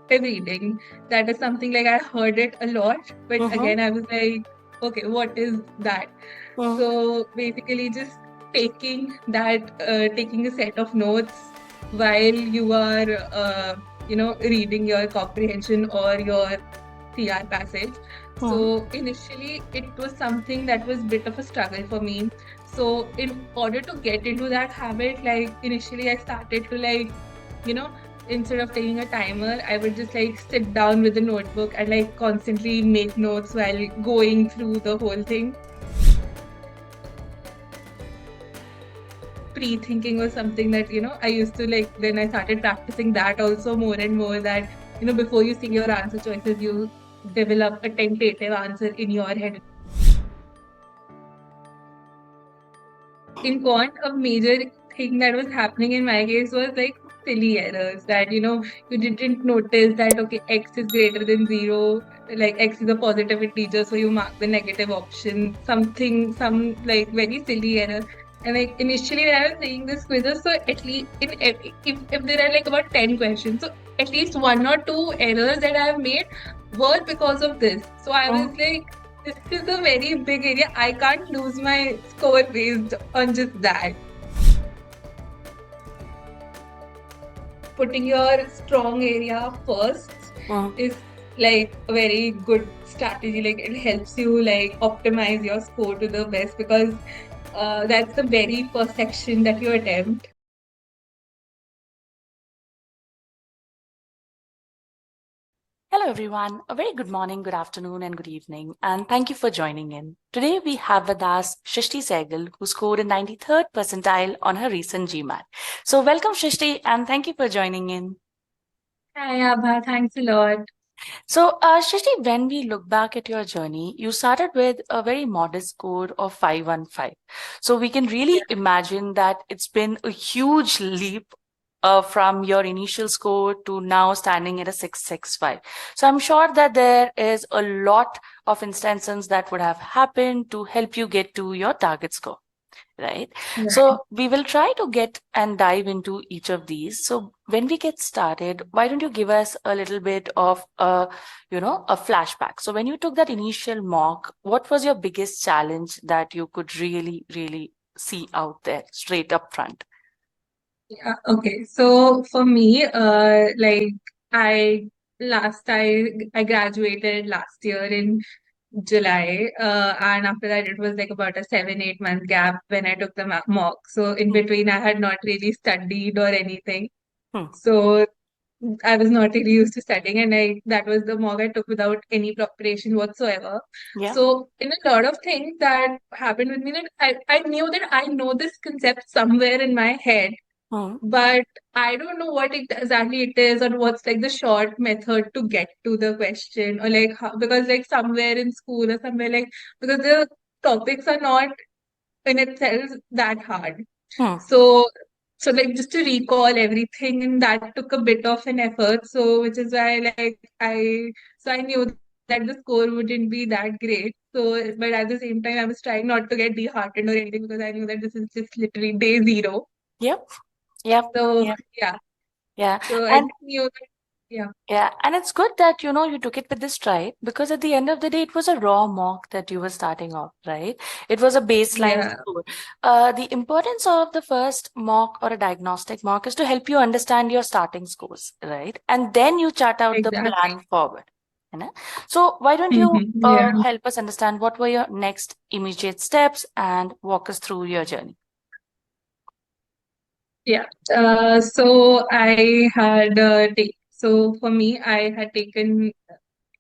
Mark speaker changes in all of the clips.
Speaker 1: reading. That is something like I heard it a lot, but
Speaker 2: Mm-hmm.
Speaker 1: again, I was like, okay, what is that?
Speaker 2: Mm.
Speaker 1: So basically, just taking a set of notes while you are, reading your comprehension or your CR passage.
Speaker 2: Mm.
Speaker 1: So initially, it was something that was bit of a struggle for me. So in order to get into that habit, like initially, I started to you know, instead of taking a timer, I would just like sit down with a notebook and like constantly make notes while going through the whole thing. Pre-thinking was something that, I used to like, then I started practicing that also more and more that, before you see your answer choices, you develop a tentative answer in your head. In quant, a major thing that was happening in my case was like silly errors that, you didn't notice that, okay, x is greater than zero, like x is a positive integer, so you mark the negative option, some like very silly error. And like initially when I was taking this quizzes, so at least if there are like about 10 questions, so at least one or two errors that I have made were because of this. So I was
Speaker 2: Mm.
Speaker 1: like, this is a very big area. I can't lose my score based on just that. Putting your strong area first
Speaker 2: Mm.
Speaker 1: is like a very good strategy. Like it helps you like optimize your score to the best because that's the very first section that you attempt.
Speaker 2: Hello, everyone. A very good morning, good afternoon, and good evening. And thank you for joining in. Today, we have with us Shrishti Sehgal, who scored a 93rd percentile on her recent GMAT. So, welcome, Shrishti, and thank you for joining in.
Speaker 1: Hi, Abha. Thanks a lot.
Speaker 2: So, Shrishti, when we look back at your journey, you started with a very modest score of 515. So, we can really imagine that it's been a huge leap from your initial score to now standing at a 665. So, I'm sure that there is a lot of instances that would have happened to help you get to your target score. Right.
Speaker 1: Right.
Speaker 2: So we will try to get and dive into each of these. So when we get started, why don't you give us a little bit of a flashback? So when you took that initial mock, what was your biggest challenge that you could really, really see out there straight up front?
Speaker 1: Yeah, okay. So for me, like I I graduated last year in July, and after that it was like about a 7, 8 month gap when I took the mock. So in
Speaker 2: Hmm.
Speaker 1: between, I had not really studied or anything.
Speaker 2: Hmm.
Speaker 1: So I was not really used to studying, and I that was the mock I took without any preparation whatsoever.
Speaker 2: Yeah.
Speaker 1: So in a lot of things that happened with me, that I knew that I know this concept somewhere in my head,
Speaker 2: Hmm.
Speaker 1: but I don't know what exactly it is or what's like the short method to get to the question or like how, because like somewhere in school or somewhere like because the topics are not in itself that hard.
Speaker 2: Hmm.
Speaker 1: So like just to recall everything and that took a bit of an effort. So which is why like I knew that the score wouldn't be that great. So but at the same time I was trying not to get disheartened or anything because I knew that this is just literally day zero.
Speaker 2: Yep. Yep.
Speaker 1: So
Speaker 2: Yep.
Speaker 1: yeah.
Speaker 2: Yeah.
Speaker 1: So I
Speaker 2: And
Speaker 1: just knew that, yeah,
Speaker 2: yeah, and it's good that you took it with this stride because at the end of the day, it was a raw mock that you were starting off, right? It was a baseline
Speaker 1: yeah,
Speaker 2: score. The importance of the first mock or a diagnostic mock is to help you understand your starting scores, right? And then you chart out the
Speaker 1: exactly.
Speaker 2: plan forward. You know? So why don't you
Speaker 1: Yeah,
Speaker 2: help us understand what were your next immediate steps and walk us through your journey?
Speaker 1: yeah. So I had so for me, I had taken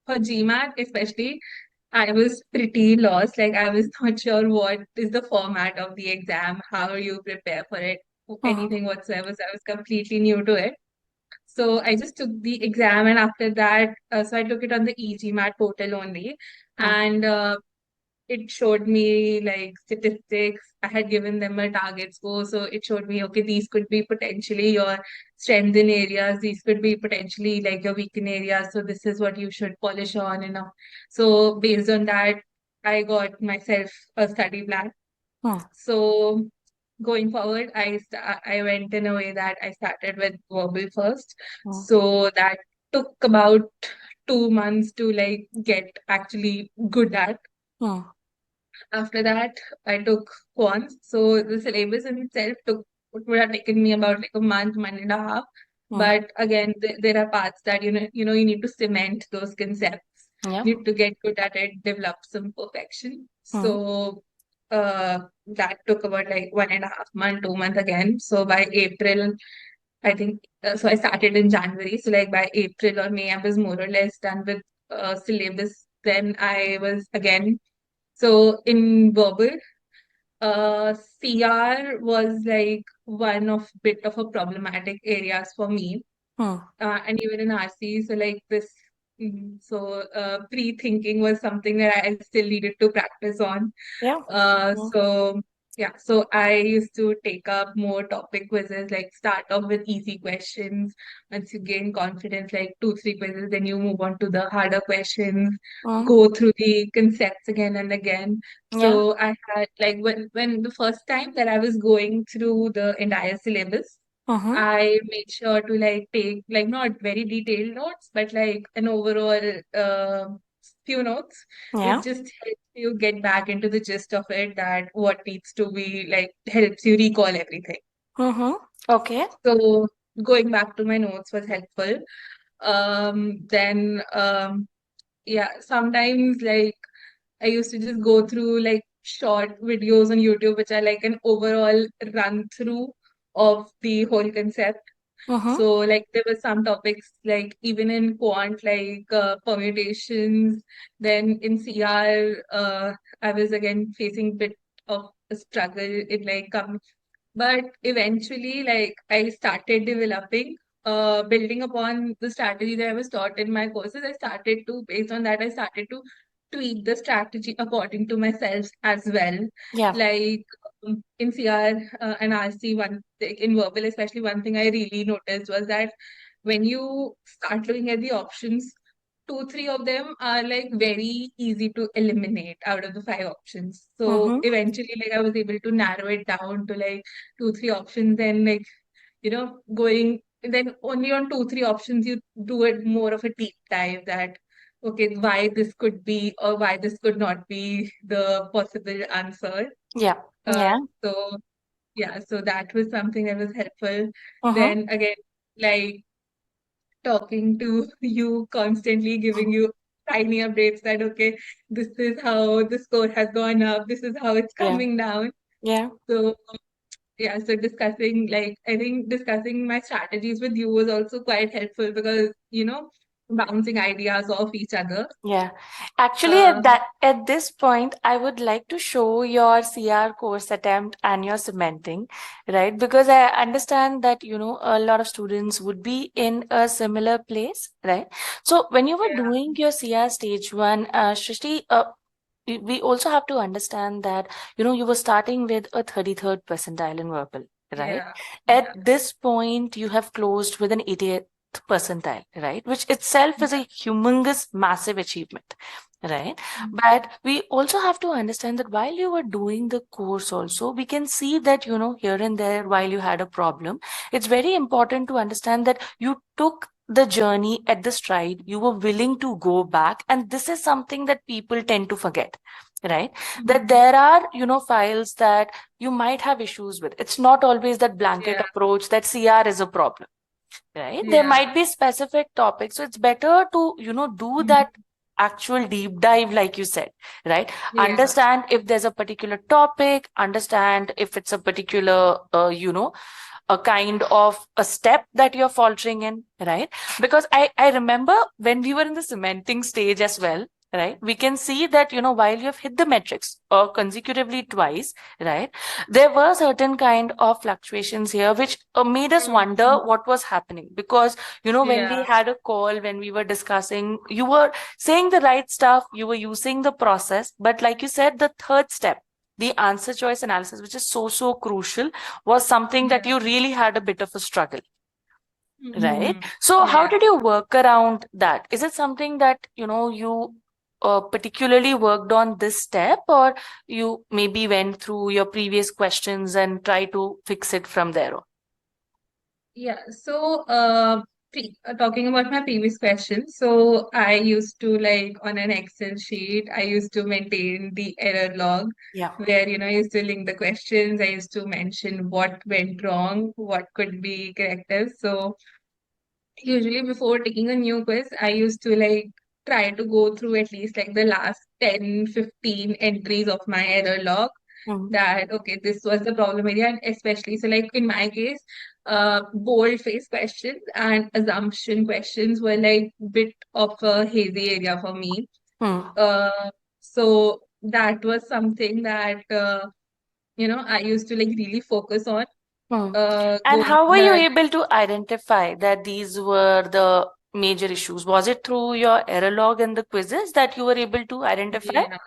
Speaker 1: for GMAT especially. I was pretty lost. Like I was not sure what is the format of the exam, how you prepare for it,
Speaker 2: Mhm.
Speaker 1: anything whatsoever. So I was completely new to it. So I just took the exam, and after that, so I took it on the e-GMAT portal only,
Speaker 2: Mhm.
Speaker 1: and it showed me like statistics. I had given them a target score, so it showed me, okay, these could be potentially your strength in areas, these could be potentially like your weaken areas. So this is what you should polish on, so based on that, I got myself a study plan.
Speaker 2: Mhm.
Speaker 1: So going forward, I went in a way that I started with verbal first.
Speaker 2: Mhm.
Speaker 1: So that took about 2 months to like get actually good at.
Speaker 2: Hmm.
Speaker 1: After that, I took Quant. So the syllabus in itself would have taken me about like a month and a half.
Speaker 2: Hmm.
Speaker 1: But again, there are parts that you need to cement those concepts,
Speaker 2: Yeah.
Speaker 1: need to get good at it, develop some perfection.
Speaker 2: Hmm.
Speaker 1: So that took about like 1.5 month, 2 months again. So by April, I think so I started in January. So like by April or May, I was more or less done with syllabus. Then I was again so in verbal, CR was like one of bit of a problematic areas for me,
Speaker 2: Hmm.
Speaker 1: and even in RC. So like this, pre-thinking was something that I still needed to practice on.
Speaker 2: Yeah.
Speaker 1: Uh,
Speaker 2: Hmm.
Speaker 1: so yeah, so I used to take up more topic quizzes, like start off with easy questions. Once you gain confidence, like 2, 3 quizzes, then you move on to the harder questions,
Speaker 2: Hmm.
Speaker 1: go through the concepts again and again.
Speaker 2: Yeah.
Speaker 1: So I had like when the first time that I was going through the entire syllabus,
Speaker 2: Mm-hmm.
Speaker 1: I made sure to like take like not very detailed notes, but like an overall few notes,
Speaker 2: Yeah.
Speaker 1: which just helps you get back into the gist of it, that what needs to be like helps you recall everything.
Speaker 2: Mm-hmm. Okay.
Speaker 1: So going back to my notes was helpful. Then yeah, sometimes like I used to just go through like short videos on YouTube, which are like an overall run through of the whole concept.
Speaker 2: Mm-hmm.
Speaker 1: So like there were some topics like even in quant like permutations. Then in CR, I was again facing bit of a struggle in like but eventually, like I started developing, building upon the strategy that I was taught in my courses. Based on that, I started to tweak the strategy according to myself as well.
Speaker 2: Yeah.
Speaker 1: Like in CR and RC, like, in verbal, especially one thing I really noticed was that when you start looking at the options, 2, 3 of them are like very easy to eliminate out of the 5 options. So
Speaker 2: Mm-hmm.
Speaker 1: eventually, like I was able to narrow it down to like 2, 3 options, and like going then only on 2, 3 options you do it more of a deep dive, that okay, why this could be or why this could not be the possible answer.
Speaker 2: Yeah.
Speaker 1: Uh,
Speaker 2: Yeah.
Speaker 1: so yeah, so that was something that was helpful.
Speaker 2: Mm-hmm.
Speaker 1: Then again, like talking to you, constantly giving you tiny updates that okay, this is how the score has gone up, this is how it's
Speaker 2: Yeah.
Speaker 1: coming down.
Speaker 2: Yeah.
Speaker 1: So yeah, so I think discussing my strategies with you was also quite helpful because bouncing ideas off each other.
Speaker 2: Yeah. Actually,
Speaker 1: uh
Speaker 2: at this point, I would like to show your CR course attempt and your cementing, right? Because I understand that, a lot of students would be in a similar place, right? So when you were
Speaker 1: yeah,
Speaker 2: doing your CR stage one, Shrishti, we also have to understand that, you were starting with a 33rd percentile in verbal, right?
Speaker 1: yeah,
Speaker 2: At
Speaker 1: yeah,
Speaker 2: this point, you have closed with an 80th percentile, right? Which itself is a humongous, massive achievement, right? But we also have to understand that while you were doing the course, also, we can see that, here and there, while you had a problem, it's very important to understand that you took the journey at the stride, you were willing to go back. And this is something that people tend to forget, right? That
Speaker 1: Mhm.
Speaker 2: there are, files that you might have issues with. It's not always that blanket
Speaker 1: Yeah,
Speaker 2: approach that CR is a problem, right? There
Speaker 1: yeah,
Speaker 2: might be specific topics. So it's better to, do that
Speaker 1: mhm,
Speaker 2: actual deep dive, like you said, right?
Speaker 1: yeah,
Speaker 2: Understand if there's a particular topic, understand if it's a particular, a kind of a step that you're faltering in, right? Because I remember when we were in the cementing stage as well, right? We can see that, while you've hit the metrics or consecutively twice, right? There were certain kind of fluctuations here, which made us wonder
Speaker 1: mhm,
Speaker 2: what was happening. Because, when we
Speaker 1: yeah,
Speaker 2: had a call, when we were discussing, you were saying the right stuff, you were using the process. But like you said, the third step, the answer choice analysis, which is so, so crucial, was something that
Speaker 1: yeah,
Speaker 2: you really had a bit of a struggle, right?
Speaker 1: mhm,
Speaker 2: So how
Speaker 1: yeah.
Speaker 2: did you work around that? Is it something that, you particularly worked on this step, or you maybe went through your previous questions and try to fix it from there on?
Speaker 1: Yeah, so talking about my previous question, so I used to like on an Excel sheet, I used to maintain the error log
Speaker 2: Yeah.
Speaker 1: where, I used to link the questions, I used to mention what went wrong, what could be corrected. So usually before taking a new quiz, I used to like try to go through at least like the last 10, 15 entries of my error log
Speaker 2: Mm.
Speaker 1: that okay, this was the problem area, and especially so like in my case, bold face questions and assumption questions were like bit of a hazy area for me.
Speaker 2: Mm.
Speaker 1: So that was something that I used to like really focus on
Speaker 2: Mm. And
Speaker 1: going
Speaker 2: how
Speaker 1: through
Speaker 2: were you
Speaker 1: that.
Speaker 2: able to identify that these were the major issues? Was it through your error log and the quizzes that you were able to identify?
Speaker 1: Yeah.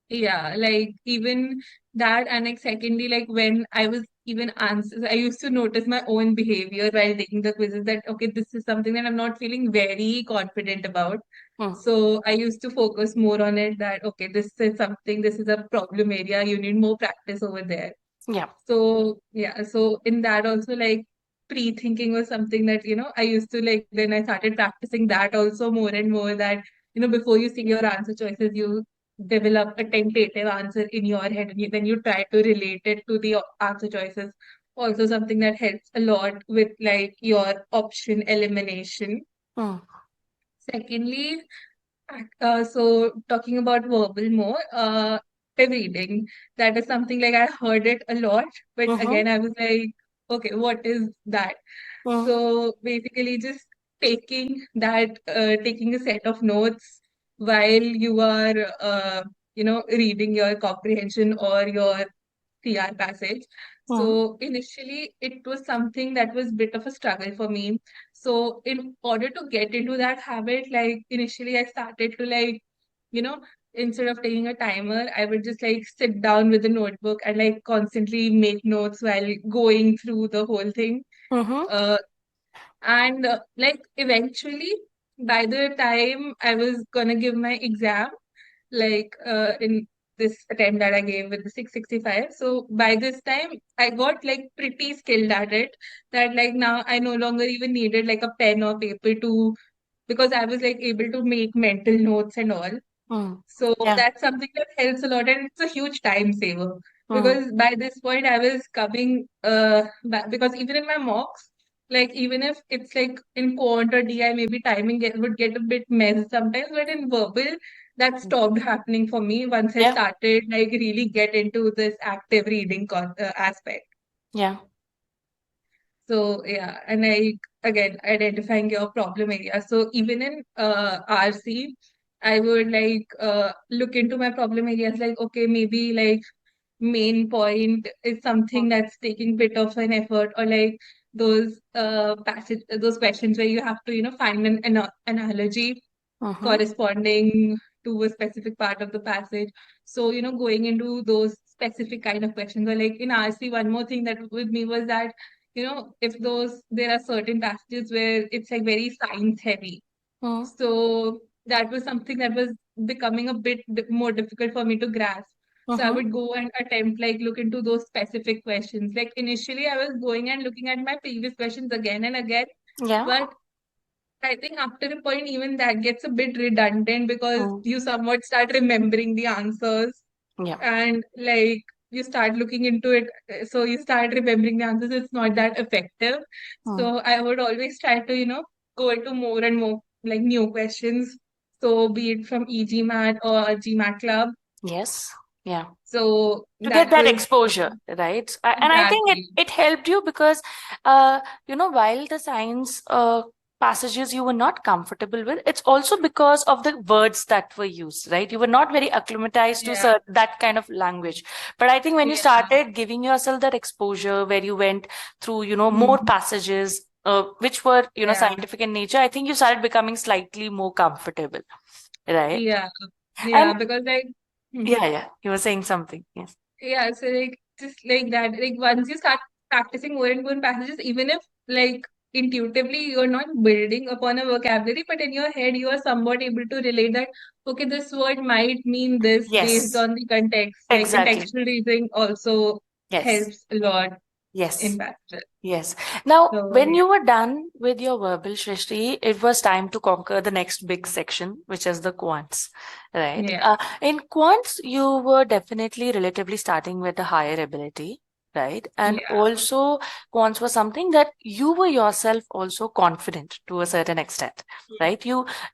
Speaker 1: Yeah, like even that, and like secondly, like when I was even answers, I used to notice my own behavior while taking the quizzes that okay, this is something that I'm not feeling very confident about.
Speaker 2: Mm.
Speaker 1: So I used to focus more on it that okay, this is something, this is a problem area, you need more practice over there.
Speaker 2: Yeah.
Speaker 1: So yeah, so in that also like pre-thinking was something that I used to like then I started practicing that also more and more that before you see your answer choices you develop a tentative answer in your head and then you try to relate it to the answer choices. Also something that helps a lot with like your option elimination.
Speaker 2: Mm.
Speaker 1: Secondly, so talking about verbal more, reading. That is something like I heard it a lot, but
Speaker 2: Mm-hmm.
Speaker 1: again I was like, okay, what is that?
Speaker 2: Mm.
Speaker 1: So basically, just taking a set of notes while you are, reading your comprehension or your CR passage.
Speaker 2: Mm.
Speaker 1: So initially, it was something that was bit of a struggle for me. So in order to get into that habit, like initially, I started to like, you know, instead of taking a timer, I would just like sit down with a notebook and like constantly make notes while going through the whole thing.
Speaker 2: Mm-hmm.
Speaker 1: Uh, and like eventually, by the time I was gonna give my exam, like in this attempt that I gave with the 665. So by this time, I got like pretty skilled at it. That like now I no longer even needed like a pen or paper to because I was like able to make mental notes and all.
Speaker 2: Mm.
Speaker 1: So
Speaker 2: Yeah.
Speaker 1: that's something that helps a lot, and it's a huge time saver
Speaker 2: Mm.
Speaker 1: because by this point I was coming back because even in my mocks, like even if it's like in quant or DI, maybe would get a bit messed sometimes, but in verbal, that stopped happening for me once I
Speaker 2: Yeah.
Speaker 1: started like really get into this active reading aspect.
Speaker 2: Yeah.
Speaker 1: So yeah, and like again identifying your problem area. So even in RC, I would like look into my problem areas like okay, maybe like main point is something that's taking bit of an effort or like those questions where you have to find an analogy
Speaker 2: Mm-hmm.
Speaker 1: corresponding to a specific part of the passage. So, going into those specific kind of questions, or like in RC, one more thing that with me was that, if there are certain passages where it's like very science heavy.
Speaker 2: Mm.
Speaker 1: So that was something that was becoming a bit more difficult for me to grasp. So I
Speaker 2: Mm-hmm.
Speaker 1: would go and attempt like look into those specific questions. Like initially I was going and looking at my previous questions again and again,
Speaker 2: Yeah.
Speaker 1: but I think after a point, even that gets a bit redundant because
Speaker 2: Mm.
Speaker 1: you somewhat start remembering the answers
Speaker 2: Yeah.
Speaker 1: and like you start looking into it. So you start remembering the answers. It's not that effective.
Speaker 2: Mm.
Speaker 1: So I would always try to, go into more and more like new questions. So be it from e-GMAT or GMAT Club.
Speaker 2: Yes. Yeah.
Speaker 1: So
Speaker 2: To get
Speaker 1: that
Speaker 2: that
Speaker 1: was
Speaker 2: exposure, right? And I think it
Speaker 1: exactly.
Speaker 2: it helped you because, while the science passages you were not comfortable with, it's also because of the words that were used, right? You were not very acclimatized to
Speaker 1: Yeah.
Speaker 2: that kind of language. But I think when you
Speaker 1: Yeah.
Speaker 2: started giving yourself that exposure, where you went through, more
Speaker 1: Mhm.
Speaker 2: passages, which were,
Speaker 1: Yeah.
Speaker 2: scientific in nature, I think you started becoming slightly more comfortable, right?
Speaker 1: Yeah.
Speaker 2: And
Speaker 1: Yeah. Because like, mhm.
Speaker 2: yeah, yeah, you were saying something. Yes.
Speaker 1: Yeah, so like just like that, like once you start practicing more and more passages, even if like intuitively you're not building upon a vocabulary, but in your head you are somewhat able to relate that okay, this word might mean this based
Speaker 2: Yes.
Speaker 1: on the context. Like
Speaker 2: Exactly.
Speaker 1: contextual reasoning also
Speaker 2: Yes.
Speaker 1: helps a lot.
Speaker 2: Yes.
Speaker 1: in Pastel.
Speaker 2: Yes. Now,
Speaker 1: So
Speaker 2: when
Speaker 1: yeah,
Speaker 2: you were done with your verbal, Shrishti, it was time to conquer the next big section, which is the quants, right?
Speaker 1: yeah,
Speaker 2: In quants, you were definitely relatively starting with a higher ability, right? And
Speaker 1: yeah,
Speaker 2: also, quants was something that you were yourself also confident to a certain extent, right?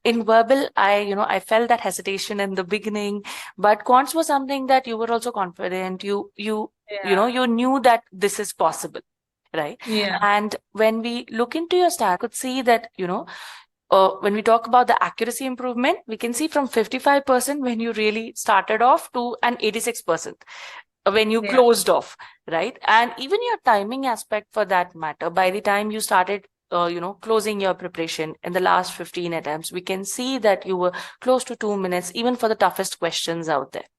Speaker 2: In verbal, I felt that hesitation in the beginning, but quants was something that you were also confident.
Speaker 1: yeah,
Speaker 2: You knew that this is possible, right?
Speaker 1: yeah,
Speaker 2: And when we look into your stat, could see that, when we talk about the accuracy improvement, we can see from 55% when you really started off to an 86% when you
Speaker 1: yeah,
Speaker 2: closed off, right? And even your timing aspect for that matter, by the time you started, closing your preparation in the last 15 attempts, we can see that you were close to 2 minutes, even for the toughest questions out there,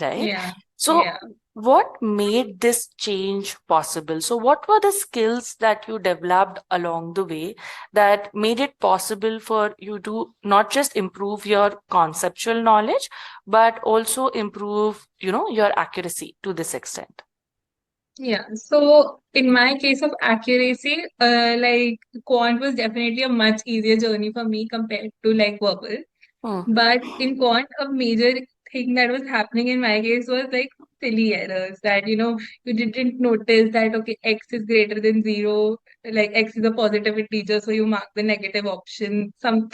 Speaker 2: right?
Speaker 1: yeah,
Speaker 2: So,
Speaker 1: yeah.
Speaker 2: what made this change possible? So, what were the skills that you developed along the way that made it possible for you to not just improve your conceptual knowledge, but also improve, your accuracy to this extent?
Speaker 1: Yeah, so in my case of accuracy, like quant was definitely a much easier journey for me compared to like verbal.
Speaker 2: Hmm.
Speaker 1: But in quant, a major thing that was happening in my case was like silly errors that, you didn't notice that, okay, x is greater than zero, like x is a positive integer, so you mark the negative option, some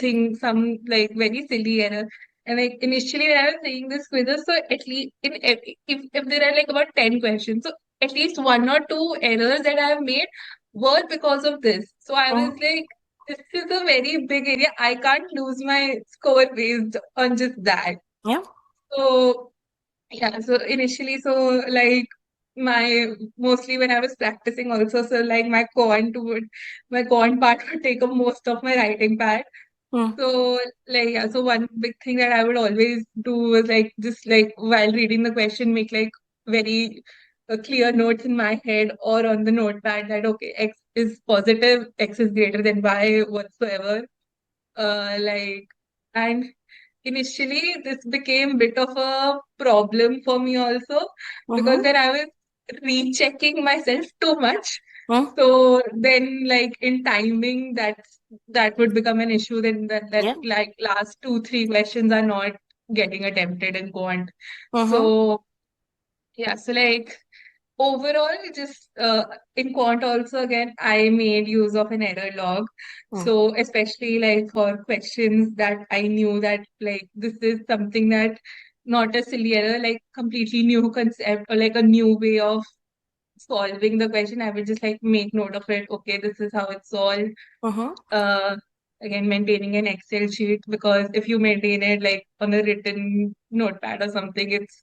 Speaker 1: like very silly error. And like initially when I was taking this quizzes, so at least if there are like about 10 questions, so at least one or two errors that I have made were because of this. So I was
Speaker 2: Hmm.
Speaker 1: like, this is a very big area. I can't lose my score based on just that.
Speaker 2: Yeah.
Speaker 1: So yeah, so initially, so like my mostly when I was practicing also, so like my quant part would take up most of my writing part.
Speaker 2: Hmm.
Speaker 1: So like yeah, so one big thing that I would always do was like just like while reading the question, make like very clear notes in my head or on the notepad that okay, x is positive, x is greater than y whatsoever. Like, and initially this became bit of a problem for me also because
Speaker 2: Mm-hmm.
Speaker 1: then I was rechecking myself too much.
Speaker 2: Hmm.
Speaker 1: So then, like in timing, that would become an issue. Then that
Speaker 2: Yeah.
Speaker 1: like last two, three questions are not getting attempted in quant.
Speaker 2: Mm-hmm.
Speaker 1: So yeah, so like overall, just in quant also again, I made use of an error log.
Speaker 2: Hmm.
Speaker 1: So especially like for questions that I knew that like this is something that not a silly error, like completely new concept or like a new way of solving the question, I would just like make note of it. Okay, this is how it's solved.
Speaker 2: Mm-hmm.
Speaker 1: Uh, Again, maintaining an Excel sheet because if you maintain it like on a written notepad or something, it's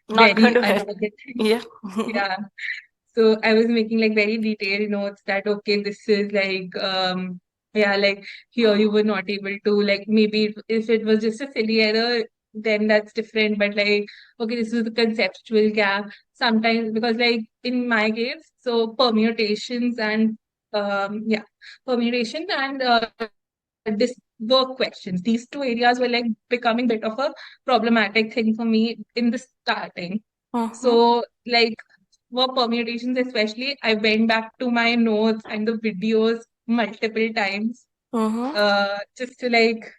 Speaker 2: Not going
Speaker 1: very
Speaker 2: to help.
Speaker 1: unforgiving.
Speaker 2: Yeah.
Speaker 1: Yeah. So I was making like very detailed notes that okay, this is like yeah, like here you were not able to like maybe if it was just a silly error, then that's different. But like okay, this is the conceptual gap. Sometimes because like in my case, so permutations and yeah, permutation and this work questions. These two areas were like becoming bit of a problematic thing for me in the starting.
Speaker 2: Mm-hmm.
Speaker 1: So, like for permutations, especially, I went back to my notes and the videos multiple times,
Speaker 2: Mm-hmm.
Speaker 1: just to like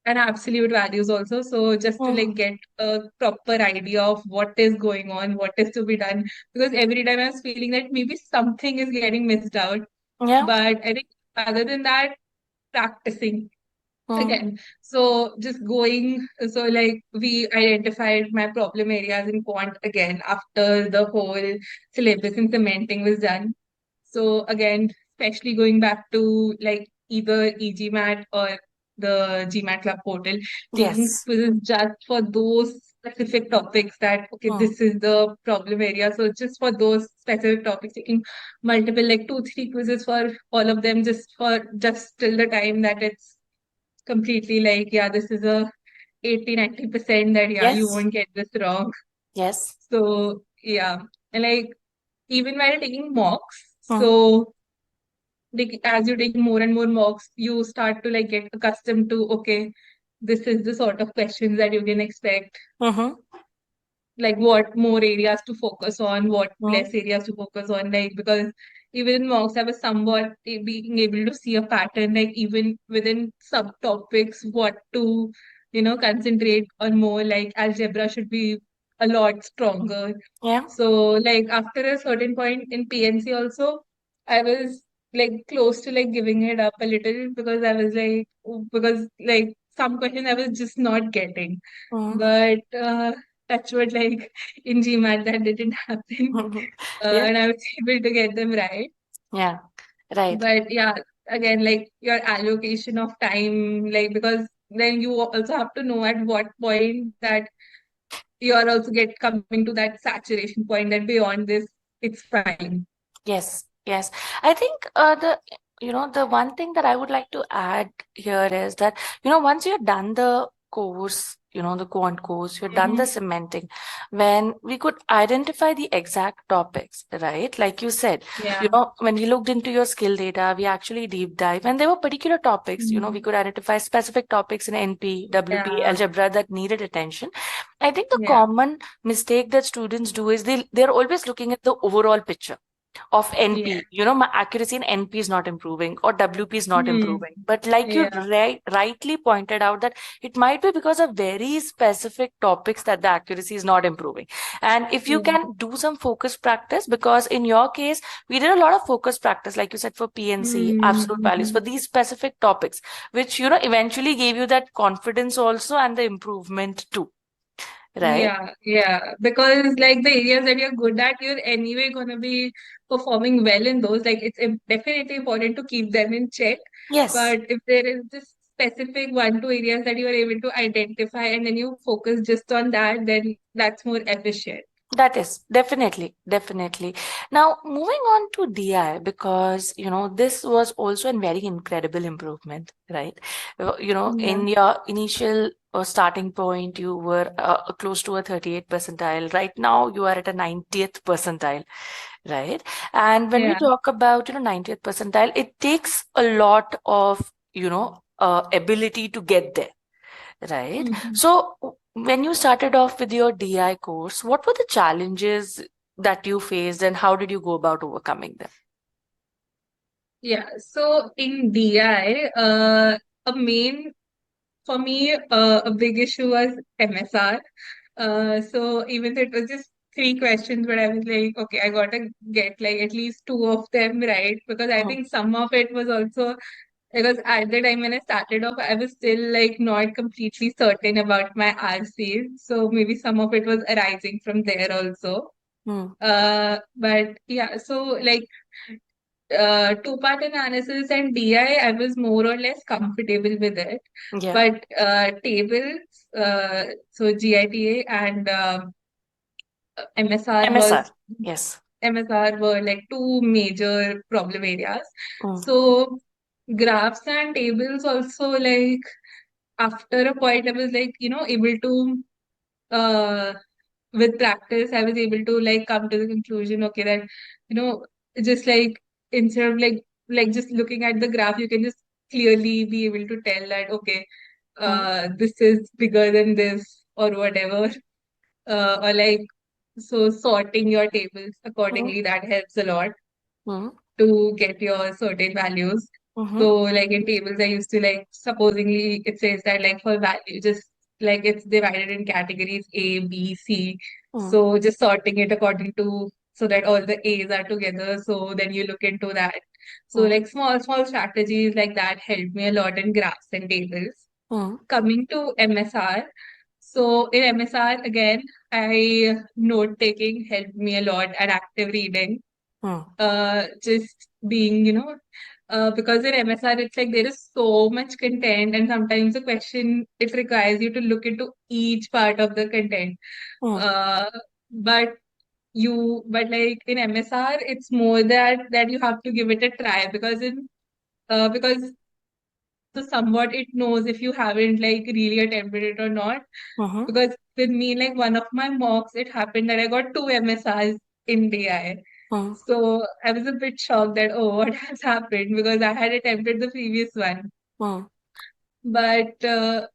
Speaker 1: and absolute values also. So just to like get a proper idea of what is going on, what is to be done. Because every time I was feeling that maybe something is getting missed out.
Speaker 2: Yeah.
Speaker 1: But I think other than that, practicing
Speaker 2: Mm-hmm.
Speaker 1: again. So just going, so like we identified my problem areas in quant again after the whole syllabus and cementing was done. So again, especially going back to like either e-GMAT or the GMAT Club portal, taking
Speaker 2: Yes.
Speaker 1: quizzes just for those specific topics that, okay,
Speaker 2: Mm.
Speaker 1: this is the problem area. So just for those specific topics, taking multiple, like two, three quizzes for all of them, just till the time that it's completely like, yeah, this is a 80-90% that, yeah, you
Speaker 2: Yes.
Speaker 1: won't get this wrong.
Speaker 2: Yes.
Speaker 1: So, yeah. And like, even while taking mocks,
Speaker 2: Mm-hmm.
Speaker 1: so like, as you take more and more mocks, you start to like get accustomed to, okay, this is the sort of questions that you can expect.
Speaker 2: Mm-hmm.
Speaker 1: like what more areas to focus on, what
Speaker 2: Mm.
Speaker 1: less areas to focus on, like because even in mocks I was somewhat being able to see a pattern, like even within subtopics, what to, concentrate on more, like algebra should be a lot stronger.
Speaker 2: Yeah.
Speaker 1: So like after a certain point in PNC also, I was like close to like giving it up a little because I was like, because like some questions I was just not getting.
Speaker 2: Mm.
Speaker 1: But touch wood, like in GMAT, that didn't happen.
Speaker 2: Yeah.
Speaker 1: And I was able to get them right.
Speaker 2: Yeah. Right.
Speaker 1: But yeah, again, like your allocation of time, like because then you also have to know at what point that you are also get coming to that saturation point, that beyond this, it's fine.
Speaker 2: Yes, yes. I think the one thing that I would like to add here is that, once you're done the course, the quant course, you're done the
Speaker 1: Hmm.
Speaker 2: cementing, when we could identify the exact topics, right? Like you said,
Speaker 1: Yeah.
Speaker 2: when we looked into your skill data, we actually deep dive, and there were particular topics, we
Speaker 1: Mhm.
Speaker 2: could identify specific topics in NP, WP,
Speaker 1: Yeah.
Speaker 2: algebra that needed attention. I think the
Speaker 1: Yeah.
Speaker 2: common mistake that students do is they're always looking at the overall picture of
Speaker 1: Yeah.
Speaker 2: NP. My accuracy in NP is not improving or WP is not
Speaker 1: Hmm.
Speaker 2: improving. But like you
Speaker 1: Yeah.
Speaker 2: rightly pointed out, that it might be because of very specific topics that the accuracy is not improving. And if you
Speaker 1: Yeah.
Speaker 2: can do some focus practice, because in your case, we did a lot of focus practice, like you said, for PNC, absolute values, for
Speaker 1: Mm-hmm.
Speaker 2: these specific topics, which, eventually gave you that confidence also and the improvement too, right?
Speaker 1: Yeah, yeah. Because like the areas that you're good at, you're anyway gonna be performing well in those. Like it's definitely important to keep them in check.
Speaker 2: Yes.
Speaker 1: But if there is this specific one, two areas that you are able to identify and then you focus just on that, then that's more efficient.
Speaker 2: That is definitely, definitely. Now, moving on to DI, because this was also a very incredible improvement, right?
Speaker 1: Yeah.
Speaker 2: In your initial starting point, you were close to a 38 percentile. Right now, you are at a 90th percentile, right? And when we
Speaker 1: Yeah.
Speaker 2: talk about 90th percentile, it takes a lot of ability to get there, right?
Speaker 1: Mhm.
Speaker 2: So, when you started off with your DI course, what were the challenges that you faced and how did you go about overcoming them?
Speaker 1: Yeah. So in DI, a main for me, a big issue was MSR. So even though it was just three questions, but I was like, okay, I gotta get like at least two of them right, because I
Speaker 2: Mm,
Speaker 1: think some of it was also because at the time when I started off, I was still like not completely certain about my RCs. So maybe some of it was arising from there also.
Speaker 2: mm,
Speaker 1: But yeah, so like two-part analysis and DI, I was more or less comfortable with it.
Speaker 2: yeah.
Speaker 1: But tables, so GITA and MSR
Speaker 2: MSR.
Speaker 1: was
Speaker 2: Yes.
Speaker 1: MSR were like two major problem areas.
Speaker 2: Mm,
Speaker 1: So graphs and tables also, like after a point I was like, able to uh with practice, I was able to like come to the conclusion, okay, that just like instead of like just looking at the graph, you can just clearly be able to tell that okay,
Speaker 2: mm,
Speaker 1: this is bigger than this or whatever, or like so sorting your tables
Speaker 2: mm,
Speaker 1: accordingly, that helps a lot
Speaker 2: mm,
Speaker 1: to get your certain values.
Speaker 2: mhm,
Speaker 1: So like in tables, I used to like supposingly it says that like for value, just like it's divided in categories A, B, C.
Speaker 2: mm,
Speaker 1: So just sorting it according to so that all the A's are together. So then you look into that. So
Speaker 2: mm,
Speaker 1: like small strategies like that helped me a lot in graphs and tables.
Speaker 2: mm,
Speaker 1: Coming to MSR. So in MSR again, I note taking helped me a lot and active reading,
Speaker 2: mm,
Speaker 1: just being, because in MSR, it's like there is so much content, and sometimes the question it requires you to look into each part of the content.
Speaker 2: mm,
Speaker 1: Uh, but but like in MSR, it's more that you have to give it a try because so somewhat it knows if you haven't like really attempted it or not.
Speaker 2: mhm,
Speaker 1: Because with me, like one of my mocks, it happened that I got two MSRs in DI.
Speaker 2: mm,
Speaker 1: So I was a bit shocked that, oh, what has happened? Because I had attempted the previous one.
Speaker 2: mm,
Speaker 1: But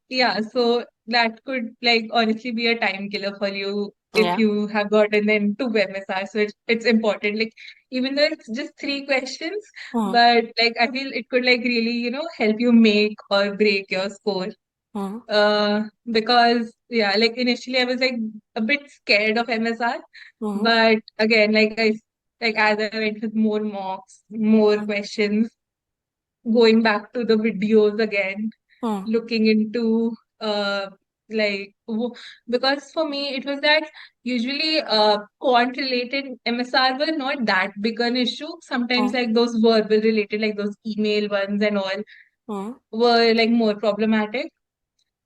Speaker 1: yeah, so that could like honestly be a time killer for you if
Speaker 2: Yeah.
Speaker 1: you have gotten then two MSR. So it's important. Like even though it's just three questions,
Speaker 2: Mm,
Speaker 1: but like I feel it could like really, help you make or break your score.
Speaker 2: mm,
Speaker 1: Because yeah, like initially I was like a bit scared of MSR,
Speaker 2: mm,
Speaker 1: but again, like as I went with more mocks, more
Speaker 2: mm,
Speaker 1: questions, going back to the videos again,
Speaker 2: mm,
Speaker 1: looking into like because for me it was that usually quant related MSR were not that big an issue. Sometimes
Speaker 2: mm,
Speaker 1: like those verbal related, like those email ones and all,
Speaker 2: mm,
Speaker 1: were like more problematic.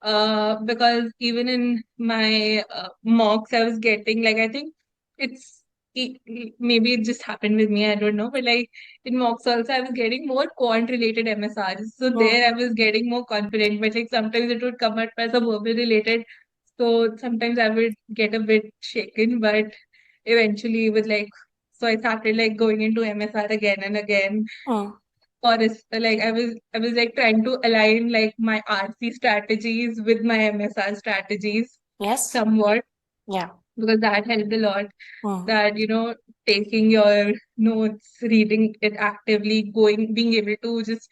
Speaker 1: Because even in my mocks, I was getting like I think it's maybe it just happened with me. I don't know, but like in mocks also, I was getting more quant related MSRs. So
Speaker 2: mm.
Speaker 1: there, I was getting more confident. But like sometimes it would come out as a verbal related, so sometimes I would get a bit shaken. But eventually, with like so I started like going into MSR again and again,
Speaker 2: Mm.
Speaker 1: or is like I was like trying to align like my RC strategies with my MSR strategies
Speaker 2: Yes.
Speaker 1: somewhat,
Speaker 2: Yeah.
Speaker 1: because that helped a lot.
Speaker 2: Mm.
Speaker 1: That taking your notes, reading it actively, going being able to just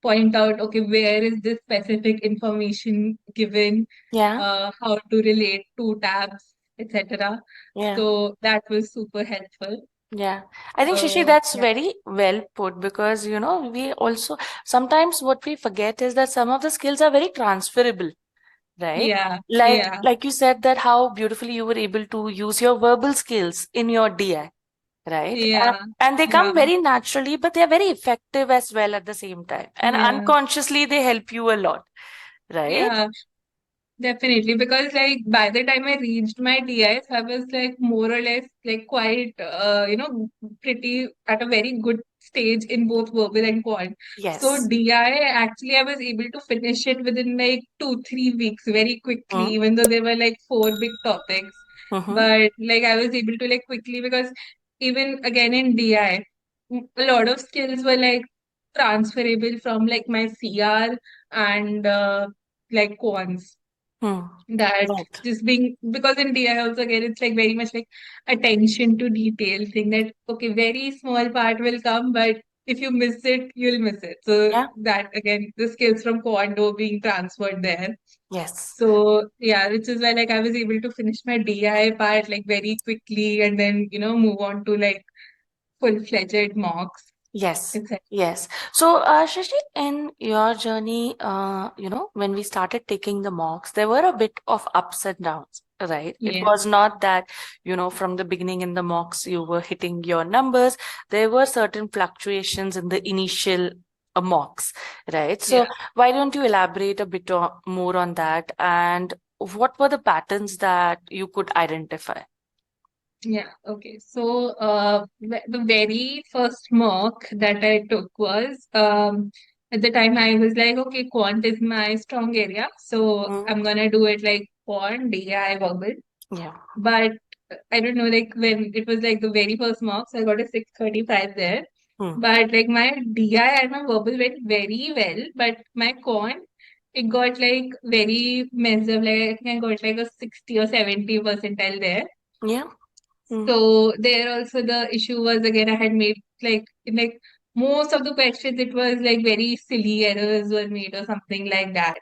Speaker 1: point out, okay, where is this specific information given,
Speaker 2: Yeah.
Speaker 1: how to relate to tabs, etc.
Speaker 2: Yeah.
Speaker 1: So that was super helpful.
Speaker 2: Yeah. I think, Shishi,
Speaker 1: So
Speaker 2: that's
Speaker 1: yeah,
Speaker 2: very well put because, we also sometimes what we forget is that some of the skills are very transferable, right?
Speaker 1: yeah,
Speaker 2: Like
Speaker 1: yeah,
Speaker 2: like you said that how beautifully you were able to use your verbal skills in your DI, right?
Speaker 1: yeah,
Speaker 2: And they
Speaker 1: yeah,
Speaker 2: come very naturally, but they're very effective as well at the same time. And
Speaker 1: yeah.
Speaker 2: unconsciously they help you a lot, right?
Speaker 1: Yeah, definitely. Because like by the time I reached my DIs, I was like more or less like quite pretty at a very good stage in both verbal and quant. So
Speaker 2: Yes.
Speaker 1: DI actually I was able to finish it within like 2-3 weeks very quickly,
Speaker 2: Mm.
Speaker 1: even though there were like four big topics.
Speaker 2: Mm-hmm.
Speaker 1: But like I was able to like quickly, because even again in DI, a lot of skills were like transferable from like my CR and like quants,
Speaker 2: Mm.
Speaker 1: that
Speaker 2: Right.
Speaker 1: just being, because in DI also again it's like very much like attention to detail thing, that okay, very small part will come, but if you miss it you'll miss it. So
Speaker 2: Yeah.
Speaker 1: that again the skills from Quando being transferred there.
Speaker 2: Yes.
Speaker 1: So yeah, which is why like I was able to finish my DI part like very quickly, and then move on to like full-fledged mocks,
Speaker 2: Yes,
Speaker 1: etc.
Speaker 2: yes. So, Shashi, in your journey, when we started taking the mocks, there were a bit of ups and downs, right? It
Speaker 1: Yeah,
Speaker 2: was not that, from the beginning in the mocks, you were hitting your numbers. There were certain fluctuations in the initial mocks, right? So,
Speaker 1: yeah.
Speaker 2: why don't you elaborate a bit more on that? And what were the patterns that you could identify?
Speaker 1: Yeah, okay. So, the very first mock that I took was, at the time I was like, okay, quant is my strong area, so
Speaker 2: Mm,
Speaker 1: I'm gonna do it like quant, DI, verbal.
Speaker 2: yeah.
Speaker 1: But I don't know, like when it was like the very first mock, so I got a 635 there.
Speaker 2: Mm,
Speaker 1: But like my DI and my verbal went very well, but my quant, it got like very messed up. Like I think I got like a 60 or 70 percentile there.
Speaker 2: yeah. Mm,
Speaker 1: So there also the issue was again I had made like in like most of the questions it was like very silly errors were made or something like that.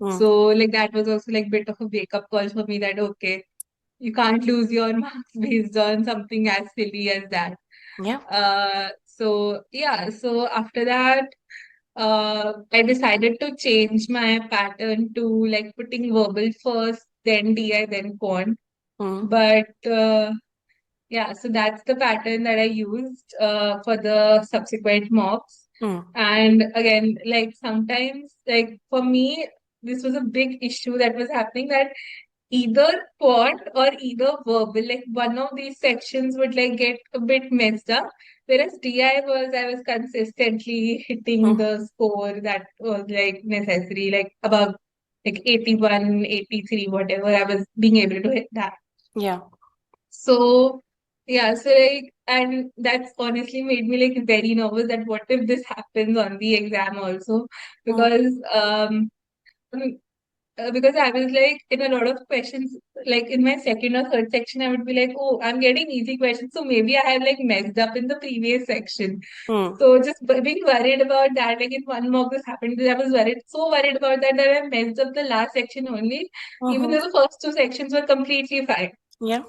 Speaker 2: mm,
Speaker 1: So like that was also like bit of a wake up call for me, that okay, you can't lose your marks based on something as silly as that.
Speaker 2: yeah.
Speaker 1: So yeah, so after that I decided to change my pattern to like putting verbal first, then DI, then quant.
Speaker 2: Mm,
Speaker 1: But yeah, so that's the pattern that I used for the subsequent mocks.
Speaker 2: mm,
Speaker 1: And again, like sometimes, like for me, this was a big issue that was happening, that either quant or either verbal, like one of these sections would like get a bit messed up. Whereas I was consistently hitting
Speaker 2: mm,
Speaker 1: the score that was like necessary, like above like 81, 83, whatever. I was being able to hit that.
Speaker 2: yeah.
Speaker 1: So yeah, so like, and that's honestly made me like very nervous that what if this happens on the exam also?
Speaker 2: Mm,
Speaker 1: Because because I was like in a lot of questions, like in my second or third section, I would be like, oh, I'm getting easy questions, so maybe I have like messed up in the previous section.
Speaker 2: Hmm.
Speaker 1: So just being worried about that, like in one mock this happened, I was worried, so worried about that that I messed up the last section only, even
Speaker 2: Mm-hmm.
Speaker 1: though the first two sections were completely fine.
Speaker 2: Yeah.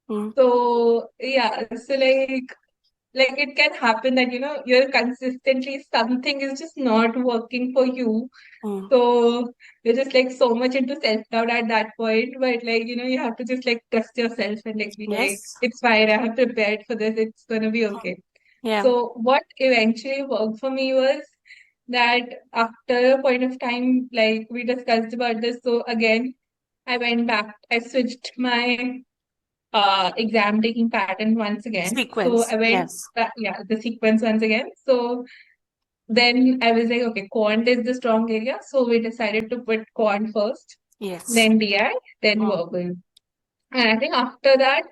Speaker 2: Hmm.
Speaker 1: So yeah, so like it can happen that you're consistently something is just not working for you,
Speaker 2: Hmm.
Speaker 1: so you're just like so much into self-doubt at that point, but like you have to just like trust yourself and like be like,
Speaker 2: Yes.
Speaker 1: it's fine, I have prepared for this, it's gonna be
Speaker 2: Hmm.
Speaker 1: okay.
Speaker 2: Yeah.
Speaker 1: So what eventually worked for me was that after a point of time, like we discussed about this, so again I went back, I switched my exam taking pattern once again. So
Speaker 2: Sequence.
Speaker 1: I went
Speaker 2: Yes.
Speaker 1: back, yeah, the sequence once again. So then I was like, okay, quant is the strong area. So we decided to put quant first,
Speaker 2: Yes.
Speaker 1: then DI, then
Speaker 2: Hmm.
Speaker 1: verbal. And I think after that,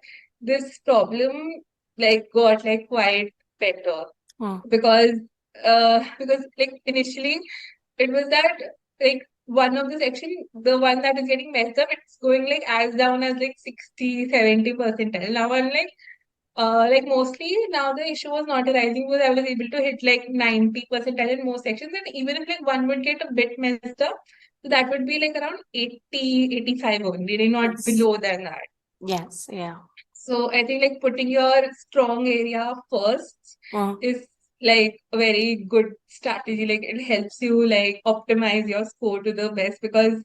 Speaker 1: this problem like got like quite better
Speaker 2: Hmm.
Speaker 1: because because like initially it was that like one of the section, the one that is getting messed up, it's going like as down as like 60, 70 percentile. Now I'm like mostly now the issue was not arising because I was able to hit like 90 percentile in most sections, and even if like one would get a bit messed up, so that would be like around 80, 85 only, like not
Speaker 2: Yes.
Speaker 1: below than that.
Speaker 2: Yes. Yeah.
Speaker 1: So I think like putting your strong area first
Speaker 2: Hmm.
Speaker 1: is like a very good strategy. Like it helps you like optimize your score to the best because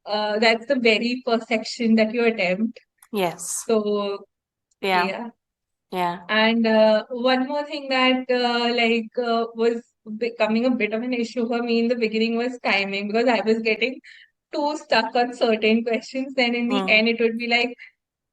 Speaker 1: that's the very first section that you attempt.
Speaker 2: Yes.
Speaker 1: So
Speaker 2: Yeah.
Speaker 1: yeah.
Speaker 2: Yeah.
Speaker 1: And one more thing that was becoming a bit of an issue for me in the beginning was timing because I was getting too stuck on certain questions. Then in the
Speaker 2: Hmm.
Speaker 1: end, it would be like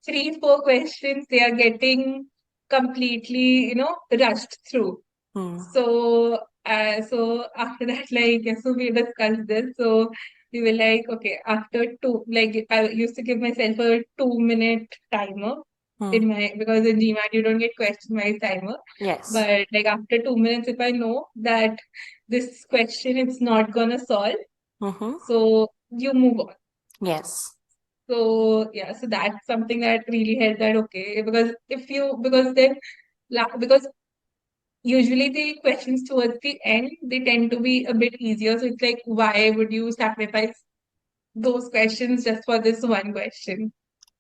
Speaker 1: three, four questions they are getting completely, rushed through.
Speaker 2: Hmm.
Speaker 1: So after that, like, yeah, so we discussed this. So we were like, okay, after two, like, I used to give myself a 2 minute timer
Speaker 2: Hmm.
Speaker 1: in my, because in GMAT you don't get question wise timer.
Speaker 2: Yes.
Speaker 1: But like after 2 minutes, if I know that this question it's not gonna solve,
Speaker 2: Mm-hmm.
Speaker 1: so you move on.
Speaker 2: Yes.
Speaker 1: So yeah, so that's something that really helped that okay, because then because usually the questions towards the end they tend to be a bit easier. So it's like why would you sacrifice those questions just for this one question?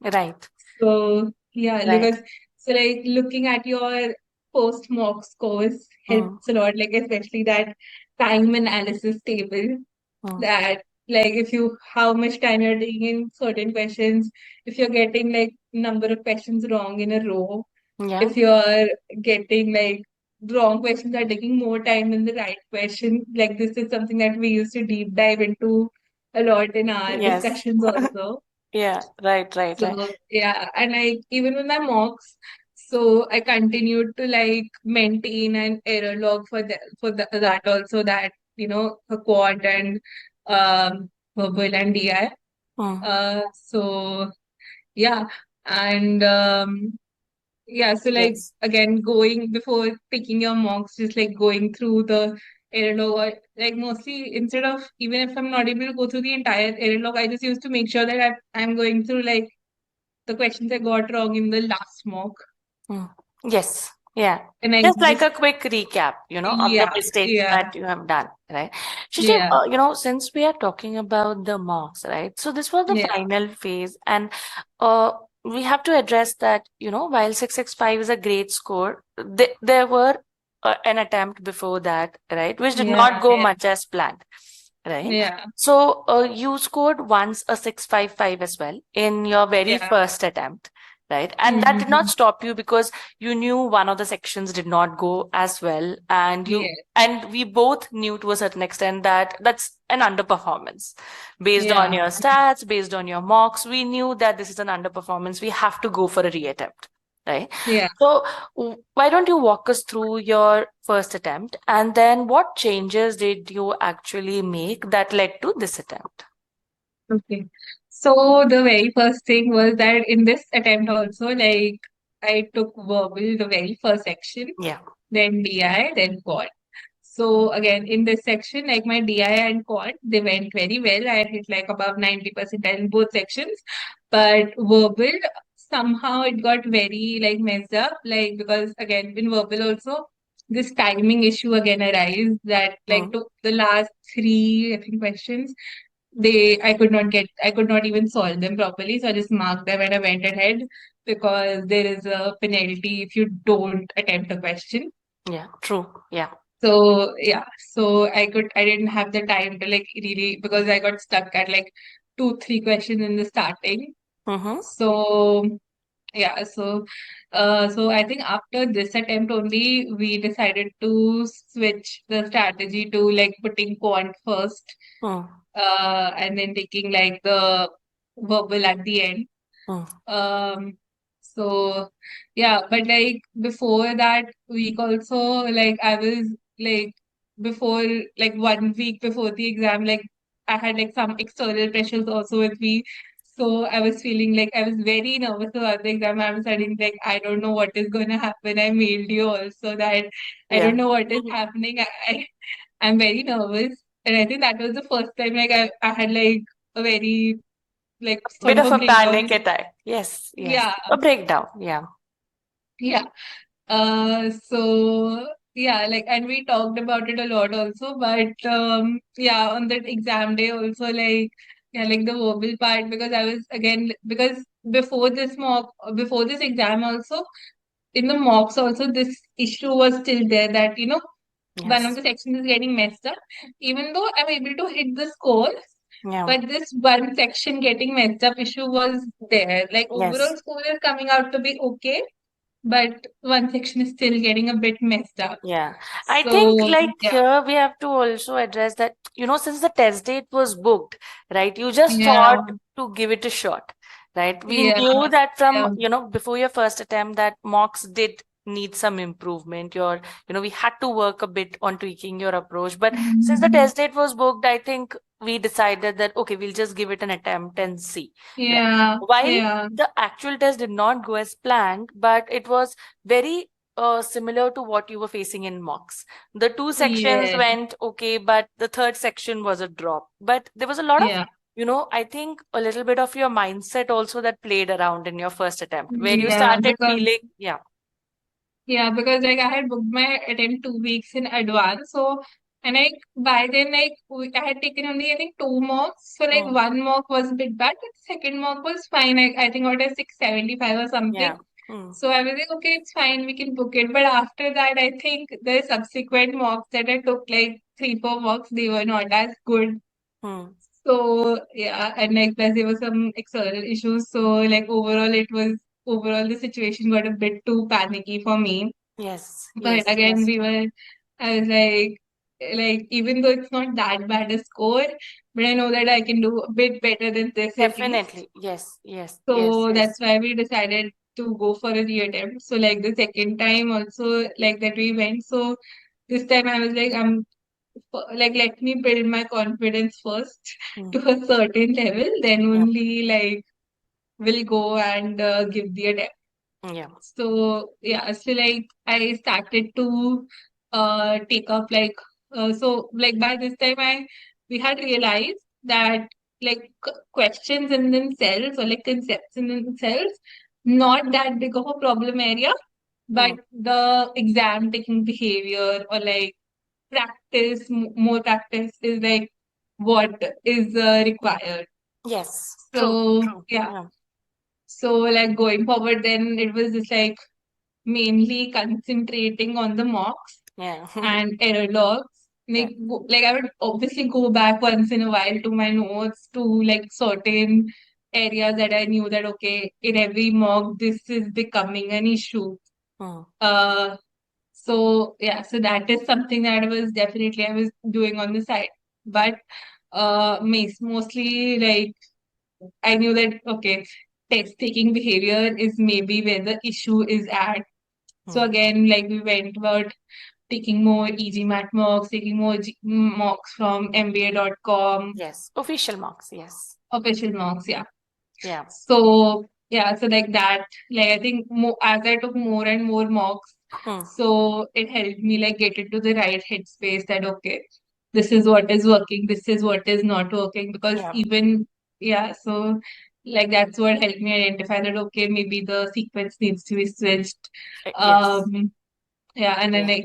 Speaker 2: Right.
Speaker 1: So yeah,
Speaker 2: Right.
Speaker 1: because so like looking at your post mock scores
Speaker 2: Hmm.
Speaker 1: helps a lot, like especially that time analysis table
Speaker 2: Hmm.
Speaker 1: that like if you how much time you're taking in certain questions, if you're getting like number of questions wrong in a row,
Speaker 2: Yeah.
Speaker 1: if you're getting like wrong questions are taking more time than the right question. Like this is something that we used to deep dive into a lot in our
Speaker 2: Yes.
Speaker 1: discussions also.
Speaker 2: Yeah. Right. Right. Right.
Speaker 1: So yeah, and like even with my mocks, so I continued to like maintain an error log that also that for quad and verbal and DI.
Speaker 2: Hmm.
Speaker 1: So yeah, and yeah, so like
Speaker 2: Yes.
Speaker 1: again going before picking your mocks, just like going through the error log, or like mostly instead of even if I'm not able to go through the entire error log, I just used to make sure that I'm going through like the questions I got wrong in the last mock.
Speaker 2: Hmm. Yes. Yeah.
Speaker 1: And I
Speaker 2: Just like
Speaker 1: just,
Speaker 2: a quick recap, of the
Speaker 1: yeah,
Speaker 2: mistakes
Speaker 1: yeah,
Speaker 2: that you have done, right? Shishir,
Speaker 1: yeah,
Speaker 2: since we are talking about the marks, right? So this was the
Speaker 1: yeah,
Speaker 2: final phase, and uh, we have to address that, while 665 is a great score, there were an attempt before that, right, which did not
Speaker 1: yeah,
Speaker 2: go
Speaker 1: yeah,
Speaker 2: much as planned, right?
Speaker 1: yeah,
Speaker 2: So you scored once a 655 as well in your very
Speaker 1: yeah.
Speaker 2: first attempt, right? And that did not
Speaker 1: Mm-hmm.
Speaker 2: stop you because you knew one of the sections did not go as well, and
Speaker 1: Yeah,
Speaker 2: we both knew to a certain extent that that's an underperformance based on
Speaker 1: yeah,
Speaker 2: your stats, based on your mocks. We knew that this is an underperformance. We have to go for a reattempt, right?
Speaker 1: yeah.
Speaker 2: So why don't you walk us through your first attempt, and then what changes did you actually make that led to this attempt?
Speaker 1: Okay. So the very first thing was that in this attempt also, like I took verbal the very first section,
Speaker 2: Yeah.
Speaker 1: then DI, then quad. So again, in this section, like my DI and Quant, they went very well. I hit like above 90% in both sections. But verbal, somehow it got very like messed up. Like because again, in verbal also, this timing issue again arise that like
Speaker 2: Hmm.
Speaker 1: took the last three, I think, questions. I could not even solve them properly. So I just marked them and I went ahead because there is a penalty if you don't attempt a question.
Speaker 2: Yeah, true. Yeah.
Speaker 1: So yeah, so I didn't have the time to like really because I got stuck at like two, three questions in the starting.
Speaker 2: Mm-hmm.
Speaker 1: So yeah, so I think after this attempt only we decided to switch the strategy to like putting quant first,
Speaker 2: Mm.
Speaker 1: and then taking like the verbal at the end.
Speaker 2: Mm.
Speaker 1: Um, so yeah, but like before that week also, like I was like before like 1 week before the exam, like I had like some external pressures also with me. So I was feeling like I was very nervous about the exam. I was studying like I don't know what is gonna happen. I mailed you also that I
Speaker 2: Yeah.
Speaker 1: don't know what is
Speaker 2: Mhm.
Speaker 1: happening. I'm very nervous. And I think that was the first time like I had like a very like sort
Speaker 2: Bit
Speaker 1: of
Speaker 2: of
Speaker 1: a
Speaker 2: a
Speaker 1: breakdown.
Speaker 2: panic attack. Yes, yes.
Speaker 1: Yeah,
Speaker 2: A breakdown. Yeah.
Speaker 1: yeah. So yeah, like, and we talked about it a lot also, but yeah, on that exam day also, like, yeah, like the verbal part, because I was again, because before this exam also, in the mocks also, this issue was still there that, one of
Speaker 2: Yes.
Speaker 1: the sections is getting messed up, even though I'm able to hit the score,
Speaker 2: Yeah.
Speaker 1: but this one section getting messed up issue was there. Like,
Speaker 2: Yes.
Speaker 1: overall score is coming out to be okay, but one section is still getting a bit messed up.
Speaker 2: Yeah. I think
Speaker 1: So
Speaker 2: like
Speaker 1: yeah,
Speaker 2: here we have to also address that, since the test date was booked, right? You just
Speaker 1: yeah,
Speaker 2: thought to give it a shot, right? We
Speaker 1: yeah,
Speaker 2: knew that from,
Speaker 1: yeah.
Speaker 2: before your first attempt that mocks did need some improvement. We had to work a bit on tweaking your approach. But since the
Speaker 1: Mhm.
Speaker 2: test date was booked, I think we decided that, okay, we'll just give it an attempt and see. Right?
Speaker 1: Yeah,
Speaker 2: While
Speaker 1: yeah,
Speaker 2: the actual test did not go as planned, but it was very similar to what you were facing in mocks. The two sections
Speaker 1: yeah,
Speaker 2: went okay, but the third section was a drop. But there was a lot of,
Speaker 1: yeah,
Speaker 2: I think a little bit of your mindset also that played around in your first attempt, where you
Speaker 1: yeah,
Speaker 2: started
Speaker 1: because
Speaker 2: feeling, yeah,
Speaker 1: yeah, because like I had booked my attempt 2 weeks in advance. So, and like by then, like I had taken only I think two mocks. So like
Speaker 2: mm,
Speaker 1: one mock was a bit bad, but second mock was fine. I think I got a 675 or something.
Speaker 2: yeah, mm,
Speaker 1: So I was like, okay, it's fine, we can book it. But after that, I think the subsequent mocks that I took, like three, four mocks, they were not as good.
Speaker 2: mm,
Speaker 1: So yeah, and like plus there were some external issues. So like overall the situation got a bit too panicky for me.
Speaker 2: yes,
Speaker 1: But
Speaker 2: yes,
Speaker 1: again,
Speaker 2: yes,
Speaker 1: I was like even though it's not that bad a score, but I know that I can do a bit better than this at least.
Speaker 2: definitely, yes, yes, yes,
Speaker 1: So
Speaker 2: yes,
Speaker 1: that's why we decided to go for a reattempt. So like the second time also like that we went. So this time I was like, like let me build my confidence first
Speaker 2: mm,
Speaker 1: to a certain level, then
Speaker 2: yeah,
Speaker 1: only like we'll go and give the attempt.
Speaker 2: yeah,
Speaker 1: So yeah, so like I started to take up like so like by this time I we had realized that like questions in themselves or like concepts in themselves not that big of a problem area, but
Speaker 2: mm,
Speaker 1: the exam taking behavior or like more practice is like what is required.
Speaker 2: yes, true,
Speaker 1: So
Speaker 2: true,
Speaker 1: yeah,
Speaker 2: yeah,
Speaker 1: so like going forward, then it was just like mainly concentrating on the mocks
Speaker 2: yeah,
Speaker 1: and error logs.
Speaker 2: yeah,
Speaker 1: Like I would obviously go back once in a while to my notes to like certain areas that I knew that okay, in every mock this is becoming an issue.
Speaker 2: mm,
Speaker 1: Uh, so yeah, so that is something that I was doing on the side. But mostly like I knew that okay, test taking behavior is maybe where the issue is at. So
Speaker 2: mm,
Speaker 1: again, like we went about taking more e-GMAT mocks, taking more mocks from MBA.com,
Speaker 2: yes, official marks, yes,
Speaker 1: official mocks, yeah.
Speaker 2: yeah,
Speaker 1: So yeah, so like that, like I think more as I took more and more mocks,
Speaker 2: Hmm.
Speaker 1: So it helped me like get into the right headspace that okay, this is what is working, this is what is not working. Because
Speaker 2: Yeah.
Speaker 1: even yeah, so like that's what helped me identify that okay, maybe the sequence needs to be switched.
Speaker 2: Yes.
Speaker 1: Yeah, and then
Speaker 2: Yeah.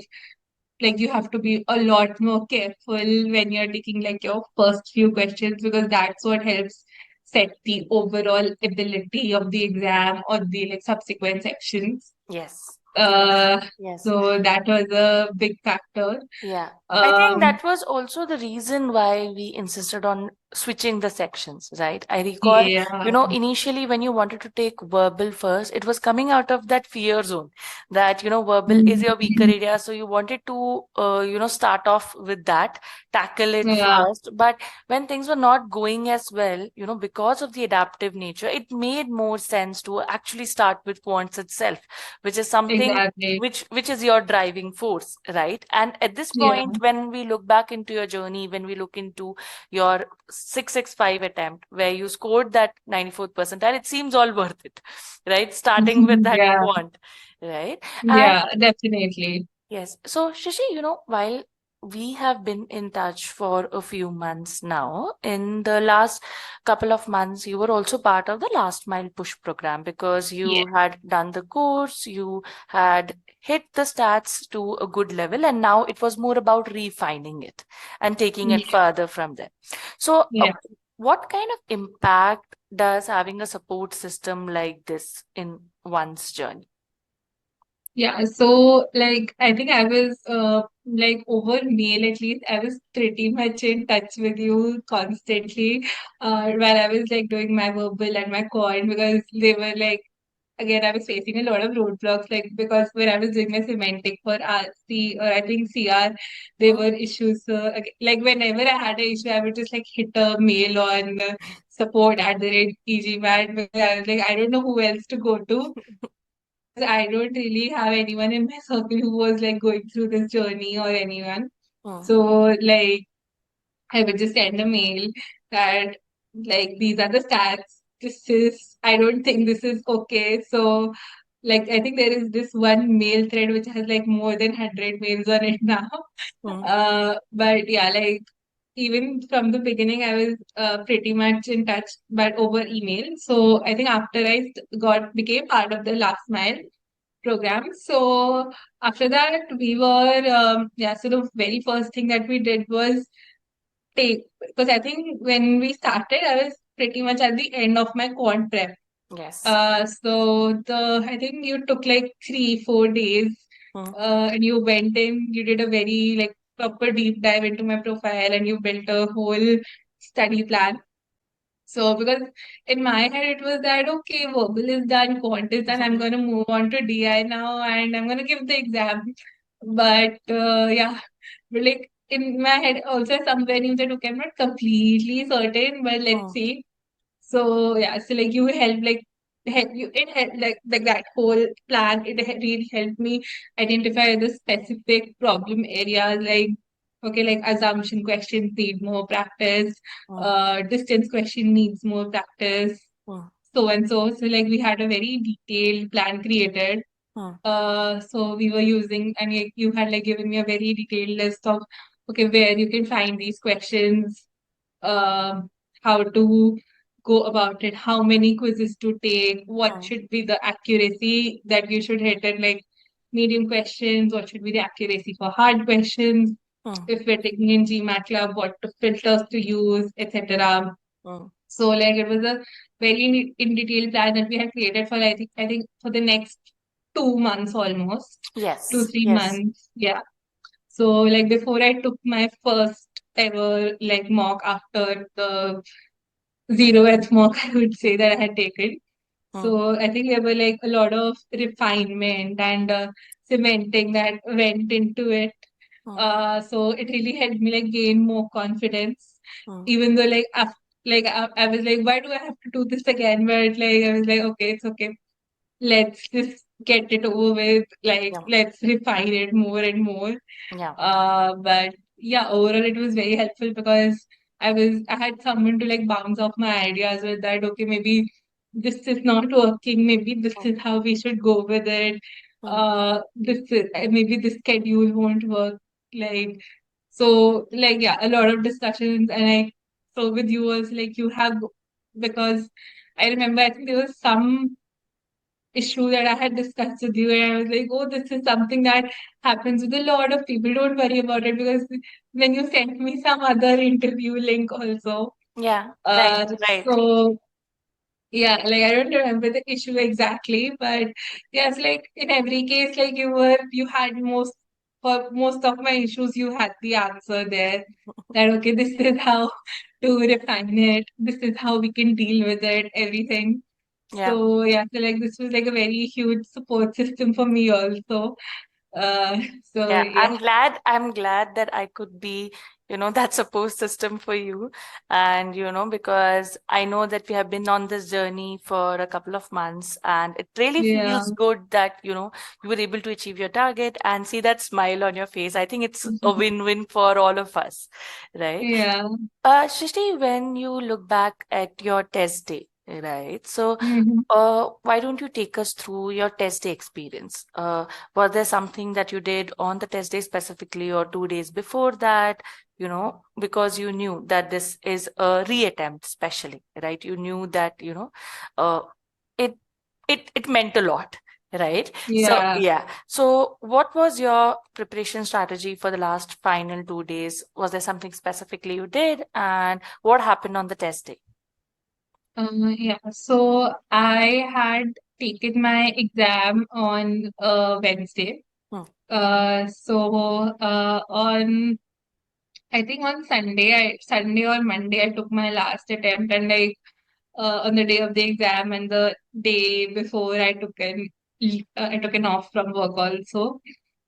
Speaker 1: like you have to be a lot more careful when you're taking like your first few questions, because that's what helps set the overall ability of the exam or the like subsequent sections.
Speaker 2: Yes. Yes.
Speaker 1: Uh,
Speaker 2: Yes.
Speaker 1: so that was a big factor.
Speaker 2: Yeah. I think
Speaker 1: Um,
Speaker 2: that was also the reason why we insisted on switching the sections, right? I recall,
Speaker 1: yeah.
Speaker 2: initially when you wanted to take verbal first, it was coming out of that fear zone that, verbal is your weaker
Speaker 1: Mhm.
Speaker 2: area. So you wanted to, start off with that, tackle it
Speaker 1: Yeah,
Speaker 2: first. But when things were not going as well, because of the adaptive nature, it made more sense to actually start with quants itself, which is something
Speaker 1: exactly.
Speaker 2: which is your driving force, right? And at this
Speaker 1: Yeah.
Speaker 2: point, when we look back into your journey, when we look into your 665 attempt where you scored that 94th percentile, it seems all worth it, right? Starting with that
Speaker 1: Yeah,
Speaker 2: quant, right? And
Speaker 1: yeah, definitely.
Speaker 2: yes. So, Shashi, while we have been in touch for a few months now, in the last couple of months, you were also part of the Last Mile Push program because
Speaker 1: Yeah.
Speaker 2: you had done the course, you had hit the stats to a good level, and now it was more about refining it and taking it
Speaker 1: Yeah.
Speaker 2: further from there. So,
Speaker 1: Yeah.
Speaker 2: what kind of impact does having a support system like this in one's journey?
Speaker 1: Yeah, so like I think I was like over mail at least I was pretty much in touch with you constantly while I was like doing my verbal and my coin, because they were like again I was facing a lot of roadblocks like because when I was doing my semantic for RC or I think CR there
Speaker 2: Hmm?
Speaker 1: were issues, like whenever I had an issue I would just like hit a mail on support at the rate e-GMAT, because I was like I don't know who else to go to, because I don't really have anyone in my circle who was like going through this journey or anyone.
Speaker 2: Hmm.
Speaker 1: So like I would just send a mail that like these are the stats. This is I don't think this is okay. So like I think there is this one mail thread which has like more than 100 mails on it now.
Speaker 2: Hmm.
Speaker 1: But yeah, like even from the beginning, I was pretty much in touch, but over email. So I think after I got became part of the last mile program. So after that, we were yeah. So the very first thing that we did was take, because I think when we started, I was pretty much at the end of my quant prep.
Speaker 2: Yes.
Speaker 1: So the I think you took like 3 4 days,
Speaker 2: Hmm.
Speaker 1: and you went in. You did a very like proper deep dive into my profile, and you built a whole study plan. So because in my head it was that okay, verbal is done, quant is done, I'm gonna move on to DI now and I'm gonna give the exam. But yeah, but like in my head also somewhere you said okay, I'm not completely certain, but let's
Speaker 2: Hmm.
Speaker 1: see. So yeah, so like you help like help you it helped like that whole plan. It really helped me identify the specific problem areas like okay, like assumption questions need more practice,
Speaker 2: Hmm.
Speaker 1: distance question needs more practice,
Speaker 2: Hmm.
Speaker 1: so and so. So like we had a very detailed plan created.
Speaker 2: Hmm.
Speaker 1: So we were using, and you had like given me a very detailed list of okay where you can find these questions, um, how to go about it, how many quizzes to take, what
Speaker 2: Hmm.
Speaker 1: should be the accuracy that you should hit in like medium questions, what should be the accuracy for hard questions,
Speaker 2: Hmm.
Speaker 1: if we're taking in GMAT club, what filters to use, etc.
Speaker 2: Hmm.
Speaker 1: So like it was a very in detail plan that we had created for I think for the next 2 months almost, two
Speaker 2: Yes.
Speaker 1: three
Speaker 2: Yes.
Speaker 1: months, yeah. So like before I took my first ever like mock after the 0th mock, I would say that I had taken.
Speaker 2: Hmm.
Speaker 1: So I think there were like a lot of refinement and cementing that went into it.
Speaker 2: Hmm.
Speaker 1: So it really helped me like gain more confidence,
Speaker 2: Hmm.
Speaker 1: even though I was like, why do I have to do this again? But like I was like, okay, it's okay. Let's just get it over with. Like
Speaker 2: Yeah.
Speaker 1: let's refine it more and more.
Speaker 2: Yeah.
Speaker 1: But yeah, overall it was very helpful because I had someone to like bounce off my ideas with that, okay, maybe this is not working, maybe this
Speaker 2: Hmm.
Speaker 1: is how we should go with it.
Speaker 2: Mm.
Speaker 1: this is, maybe this schedule won't work. Like, so like, yeah, a lot of discussions. And so with you was like, you have, because I remember, I think there was some issue that I had discussed with you, and I was like, oh, this is something that happens with a lot of people. Don't worry about it, because then you sent me some other interview link also.
Speaker 2: Yeah, right,
Speaker 1: Uh,
Speaker 2: right.
Speaker 1: so yeah, like I don't remember the issue exactly, but yes, like in every case, like you had for most of my issues, you had the answer there. That okay, this is how to refine it. This is how we can deal with it, everything.
Speaker 2: Yeah.
Speaker 1: So yeah, so like this was like a very huge support system for me also. Uh, so
Speaker 2: Yeah,
Speaker 1: yeah,
Speaker 2: I'm glad that I could be, that support system for you. And, because I know that we have been on this journey for a couple of months, and it really
Speaker 1: yeah,
Speaker 2: feels good that, you were able to achieve your target and see that smile on your face. I think it's a win-win for all of us, right?
Speaker 1: yeah.
Speaker 2: Shrishti, when you look back at your test day, right? So,
Speaker 1: Mhm.
Speaker 2: why don't you take us through your test day experience? Was there something that you did on the test day specifically, or 2 days before that? Because you knew that this is a reattempt, especially, right? You knew that, uh, it it meant a lot, right? So
Speaker 1: Yeah.
Speaker 2: yeah. So what was your preparation strategy for the last final 2 days? Was there something specifically you did, and what happened on the test day?
Speaker 1: Yeah, so I had taken my exam on Wednesday.
Speaker 2: Hmm.
Speaker 1: On I think on Sunday or Monday, I took my last attempt, and like on the day of the exam and the day before, I took an off from work also.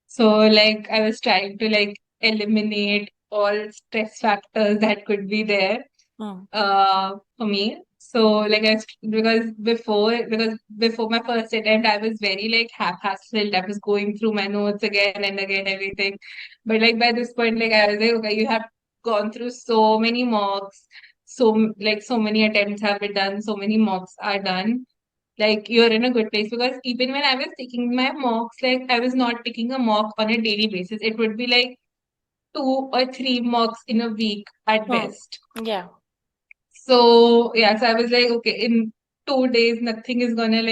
Speaker 1: So like I was trying to like eliminate all stress factors that could be there
Speaker 2: Hmm.
Speaker 1: for me. So like because before my first attempt, I was very like haphazard. I was going through my notes again and again, everything. But like by this point, like I was like, okay, you have gone through so many mocks, so many attempts have been done, so many mocks are done. Like you're in a good place, because even when I was taking my mocks, like I was not taking a mock on a daily basis. It would be like 2 or 3 mocks in a week at
Speaker 2: Hmm.
Speaker 1: best.
Speaker 2: Yeah.
Speaker 1: So yeah, so I was like, okay, in 2 days, nothing is gonna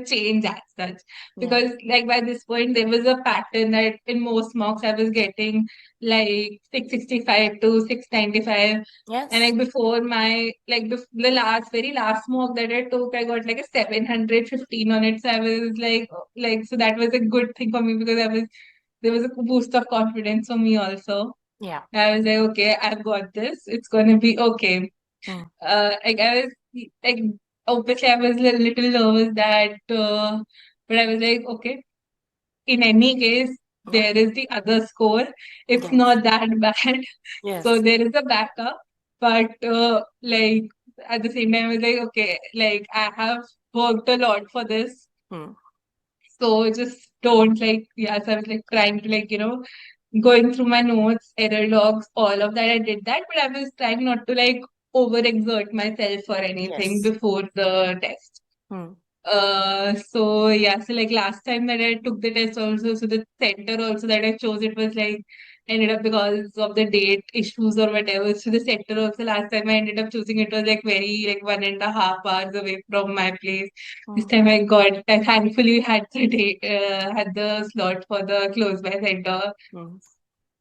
Speaker 1: change as such.
Speaker 2: Yeah.
Speaker 1: Because like by this point, there was a pattern that in most mocks I was getting like 665 to 695. And
Speaker 2: Yes.
Speaker 1: like before the very last mock that I took, I got like a 715 on it. So I was so that was a good thing for me, because there was a boost of confidence for me also.
Speaker 2: Yeah.
Speaker 1: I was like, okay, I've got this. It's gonna be okay.
Speaker 2: Hmm.
Speaker 1: Like I was like, obviously I was a little nervous but I was like, okay, in any case,
Speaker 2: Yeah.
Speaker 1: there is the other score. It's
Speaker 2: Yes.
Speaker 1: not that bad. So
Speaker 2: Yes.
Speaker 1: there is a backup. But like at the same time, I was like, okay, like I have worked a lot for this.
Speaker 2: Hmm.
Speaker 1: So just don't so I was like trying to going through my notes, error logs, all of that. I did that, but I was trying not to overexert myself or anything
Speaker 2: Yes.
Speaker 1: before the test.
Speaker 2: Hmm.
Speaker 1: So yeah, so like last time that I took the test also, so the center also that I chose, it was like ended up because of the date issues or whatever. So the center also last time I ended up choosing, it was like very like 1.5 hours away from my place. This
Speaker 2: Hmm.
Speaker 1: time I thankfully had had the slot for the close by center.
Speaker 2: Hmm.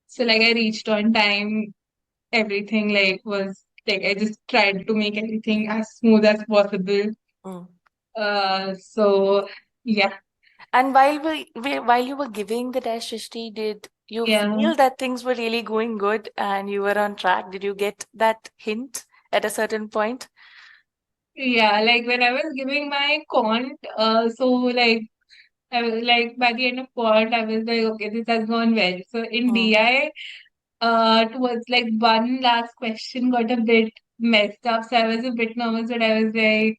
Speaker 1: So like I reached on time, everything was like I just tried to make everything as smooth as possible.
Speaker 2: Hmm.
Speaker 1: So yeah,
Speaker 2: And while you were giving the test, Shrishti, did you
Speaker 1: yeah,
Speaker 2: feel that things were really going good and you were on track? Did you get that hint at a certain point?
Speaker 1: yeah. Like when I was giving my quant, so like I was like by the end of quant, I was like, okay, this has gone well. So in
Speaker 2: Hmm.
Speaker 1: DI, towards like one last question got a bit messed up, so I was a bit nervous, but I was like,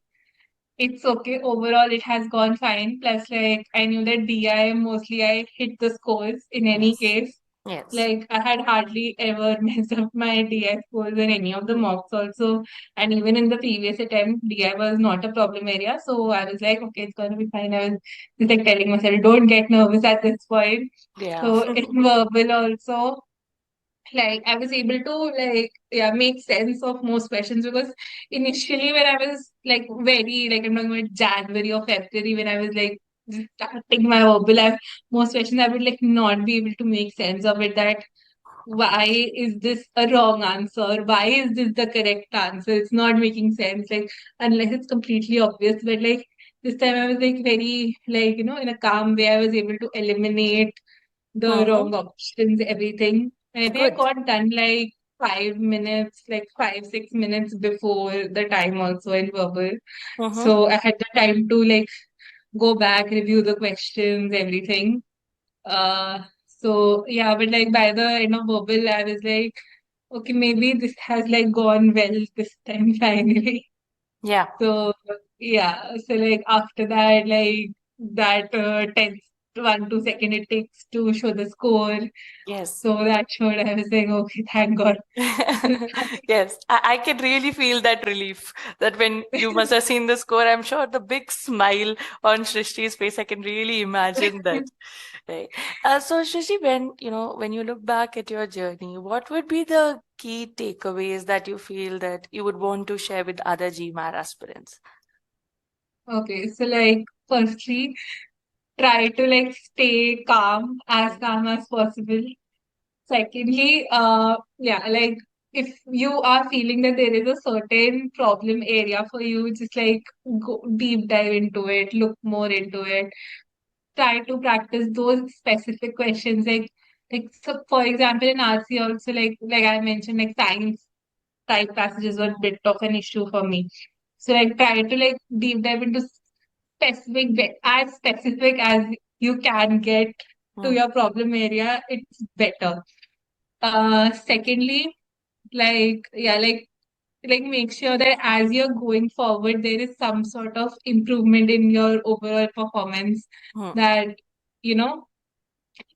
Speaker 1: it's okay. Overall, it has gone fine. Plus, like I knew that DI mostly I hit the scores in any
Speaker 2: Yes.
Speaker 1: case.
Speaker 2: Yes.
Speaker 1: Like I had hardly ever messed up my DI scores in any of the
Speaker 2: Mm.
Speaker 1: mocks also. And even in the previous attempt, DI was not a problem area. So I was like, okay, it's gonna be fine. I was just like telling myself, don't get nervous at this point.
Speaker 2: Yeah.
Speaker 1: So in verbal also, like I was able to like yeah make sense of most questions because initially when I was like very like I'm talking about January or February when I was like just starting my verbal, most questions I would like not be able to make sense of it that why is this a wrong answer? Why is this the correct answer? It's not making sense. Like unless it's completely obvious. But like this time I was like very like in a calm way I was able to eliminate the
Speaker 2: Mm-hmm.
Speaker 1: wrong options, everything. And I think I
Speaker 2: Good.
Speaker 1: got done like 5 minutes, like 6 minutes before the time also in verbal.
Speaker 2: Mm-hmm.
Speaker 1: So I had the time to like go back, review the questions, everything. So yeah, but like by the end of verbal, I was like, okay, maybe this has like gone well this time finally.
Speaker 2: Yeah.
Speaker 1: So yeah, so like after that, like that 10th 1 2 second it takes to show the score.
Speaker 2: Yes.
Speaker 1: So that showed I was like, okay, thank God.
Speaker 2: Yes, I can really feel that relief that when you must have seen the score, I'm sure the big smile on Shrishti's face, I can really imagine that. Right. So Shrishti, when you look back at your journey, what would be the key takeaways that you feel that you would want to share with other GMAT aspirants?
Speaker 1: Okay, so like firstly, try to like stay calm as possible. Secondly, yeah, like if you are feeling that there is a certain problem area for you, just like go deep dive into it, look more into it. Try to practice those specific questions, like so for example in RC also like I mentioned like science type passages were a bit of an issue for me. So like try to like deep dive into as specific as you can get to
Speaker 2: Mm,
Speaker 1: your problem area, it's better. Secondly, like make sure that as you're going forward, there is some sort of improvement in your overall performance
Speaker 2: mm,
Speaker 1: that you know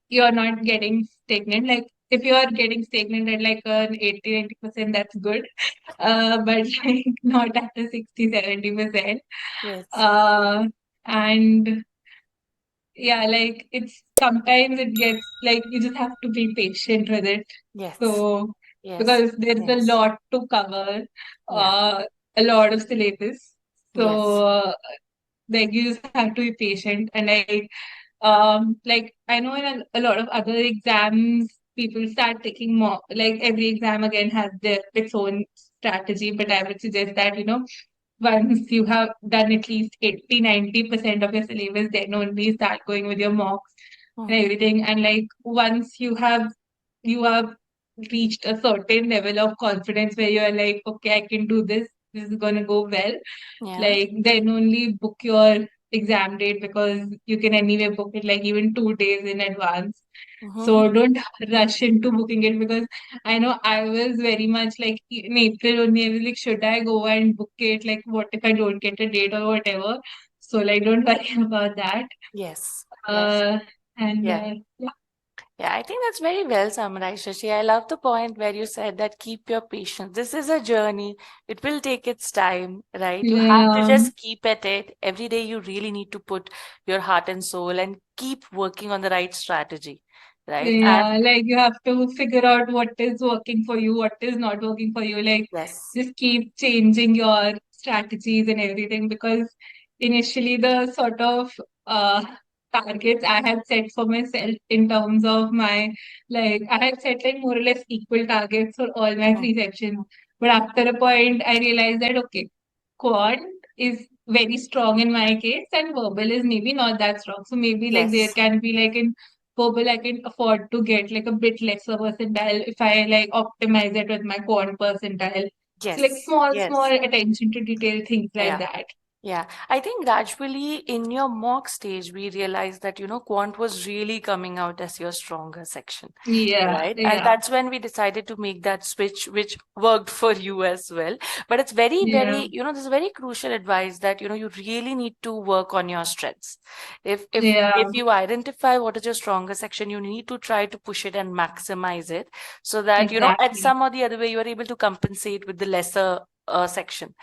Speaker 1: you're not getting stagnant. Like if you are getting stagnant at like an 80-90%, that's good. But like not at a 60-70%.
Speaker 2: yes,
Speaker 1: Uh, and yeah, like it's sometimes it gets like you just have to be patient with it.
Speaker 2: yes,
Speaker 1: So
Speaker 2: yes,
Speaker 1: because there's a
Speaker 2: yes,
Speaker 1: lot to cover,
Speaker 2: yeah,
Speaker 1: a lot of syllabus.
Speaker 2: yes,
Speaker 1: So like you just have to be patient and like I know in a lot of other exams people start taking more like every exam again has its own strategy, but I would suggest that once you have done at least 80-90% of your syllabus, then only start going with your mocks
Speaker 2: mm,
Speaker 1: and everything. And like once you have reached a certain level of confidence where you're like, okay, I can do this, this is gonna go well,
Speaker 2: yeah,
Speaker 1: like then only book your exam date because you can anyway book it like even 2 days in advance. So
Speaker 2: mm-hmm,
Speaker 1: don't rush into booking it because I know I was very much like in April only I was like, should I go and book it? Like what if I don't get a date or whatever? So like don't worry about that.
Speaker 2: yes, yes,
Speaker 1: Uh and
Speaker 2: yeah.
Speaker 1: yeah.
Speaker 2: Yeah, I think that's very well summarized, Shashi. I love the point where you said that keep your patience. This is a journey. It will take its time, right? You have to
Speaker 1: Yeah.
Speaker 2: just keep at it. Every day you really need to put your heart and soul and keep working on the right strategy, right? And
Speaker 1: Yeah, like you have to figure out what is working for you, what is not working for you. Like,
Speaker 2: yes.
Speaker 1: just keep changing your strategies and everything because initially the sort of uh targets I had set for myself in terms of my like I had set like more or less equal targets for all my
Speaker 2: Mhm.
Speaker 1: three sections. But after a point, I realized that okay, quant is very strong in my case and verbal is maybe not that strong. So maybe like there
Speaker 2: Yes.
Speaker 1: can be like in verbal I can afford to get like a bit lesser percentile if I like optimize it with my quant percentile. So like
Speaker 2: Yes.
Speaker 1: small
Speaker 2: Yes.
Speaker 1: attention to detail things like
Speaker 2: Yeah.
Speaker 1: that.
Speaker 2: Yeah, I think gradually in your mock stage, we realized that, quant was really coming out as your stronger section,
Speaker 1: Yeah,
Speaker 2: right? And
Speaker 1: yeah,
Speaker 2: that's when we decided to make that switch, which worked for you as well. But it's very,
Speaker 1: yeah,
Speaker 2: very, this is very crucial advice that, you really need to work on your strengths. If
Speaker 1: yeah,
Speaker 2: you identify what is your stronger section, you need to try to push it and maximize it so that, at
Speaker 1: exactly.
Speaker 2: some or the other way, you are able to compensate with the lesser section,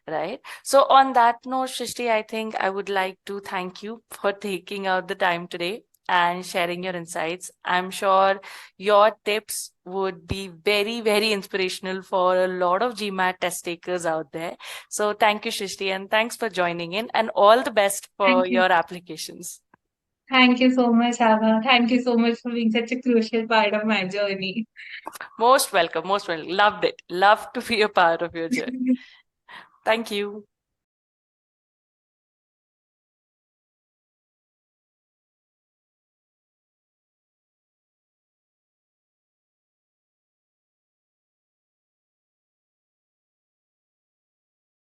Speaker 2: right? So on that note, Shrishti, I think I would like to thank you for taking out the time today and sharing your insights. I'm sure your tips would be very, very inspirational for a lot of GMAT test takers out there. So thank you, Shrishti, and thanks for joining in, and all the best
Speaker 1: Thank
Speaker 2: for
Speaker 1: you.
Speaker 2: your applications.
Speaker 1: Thank you so much, Ava. Thank you so much for being such a crucial part of my journey.
Speaker 2: Most welcome, most welcome. Loved it. Love to be a part of your journey. Thank you.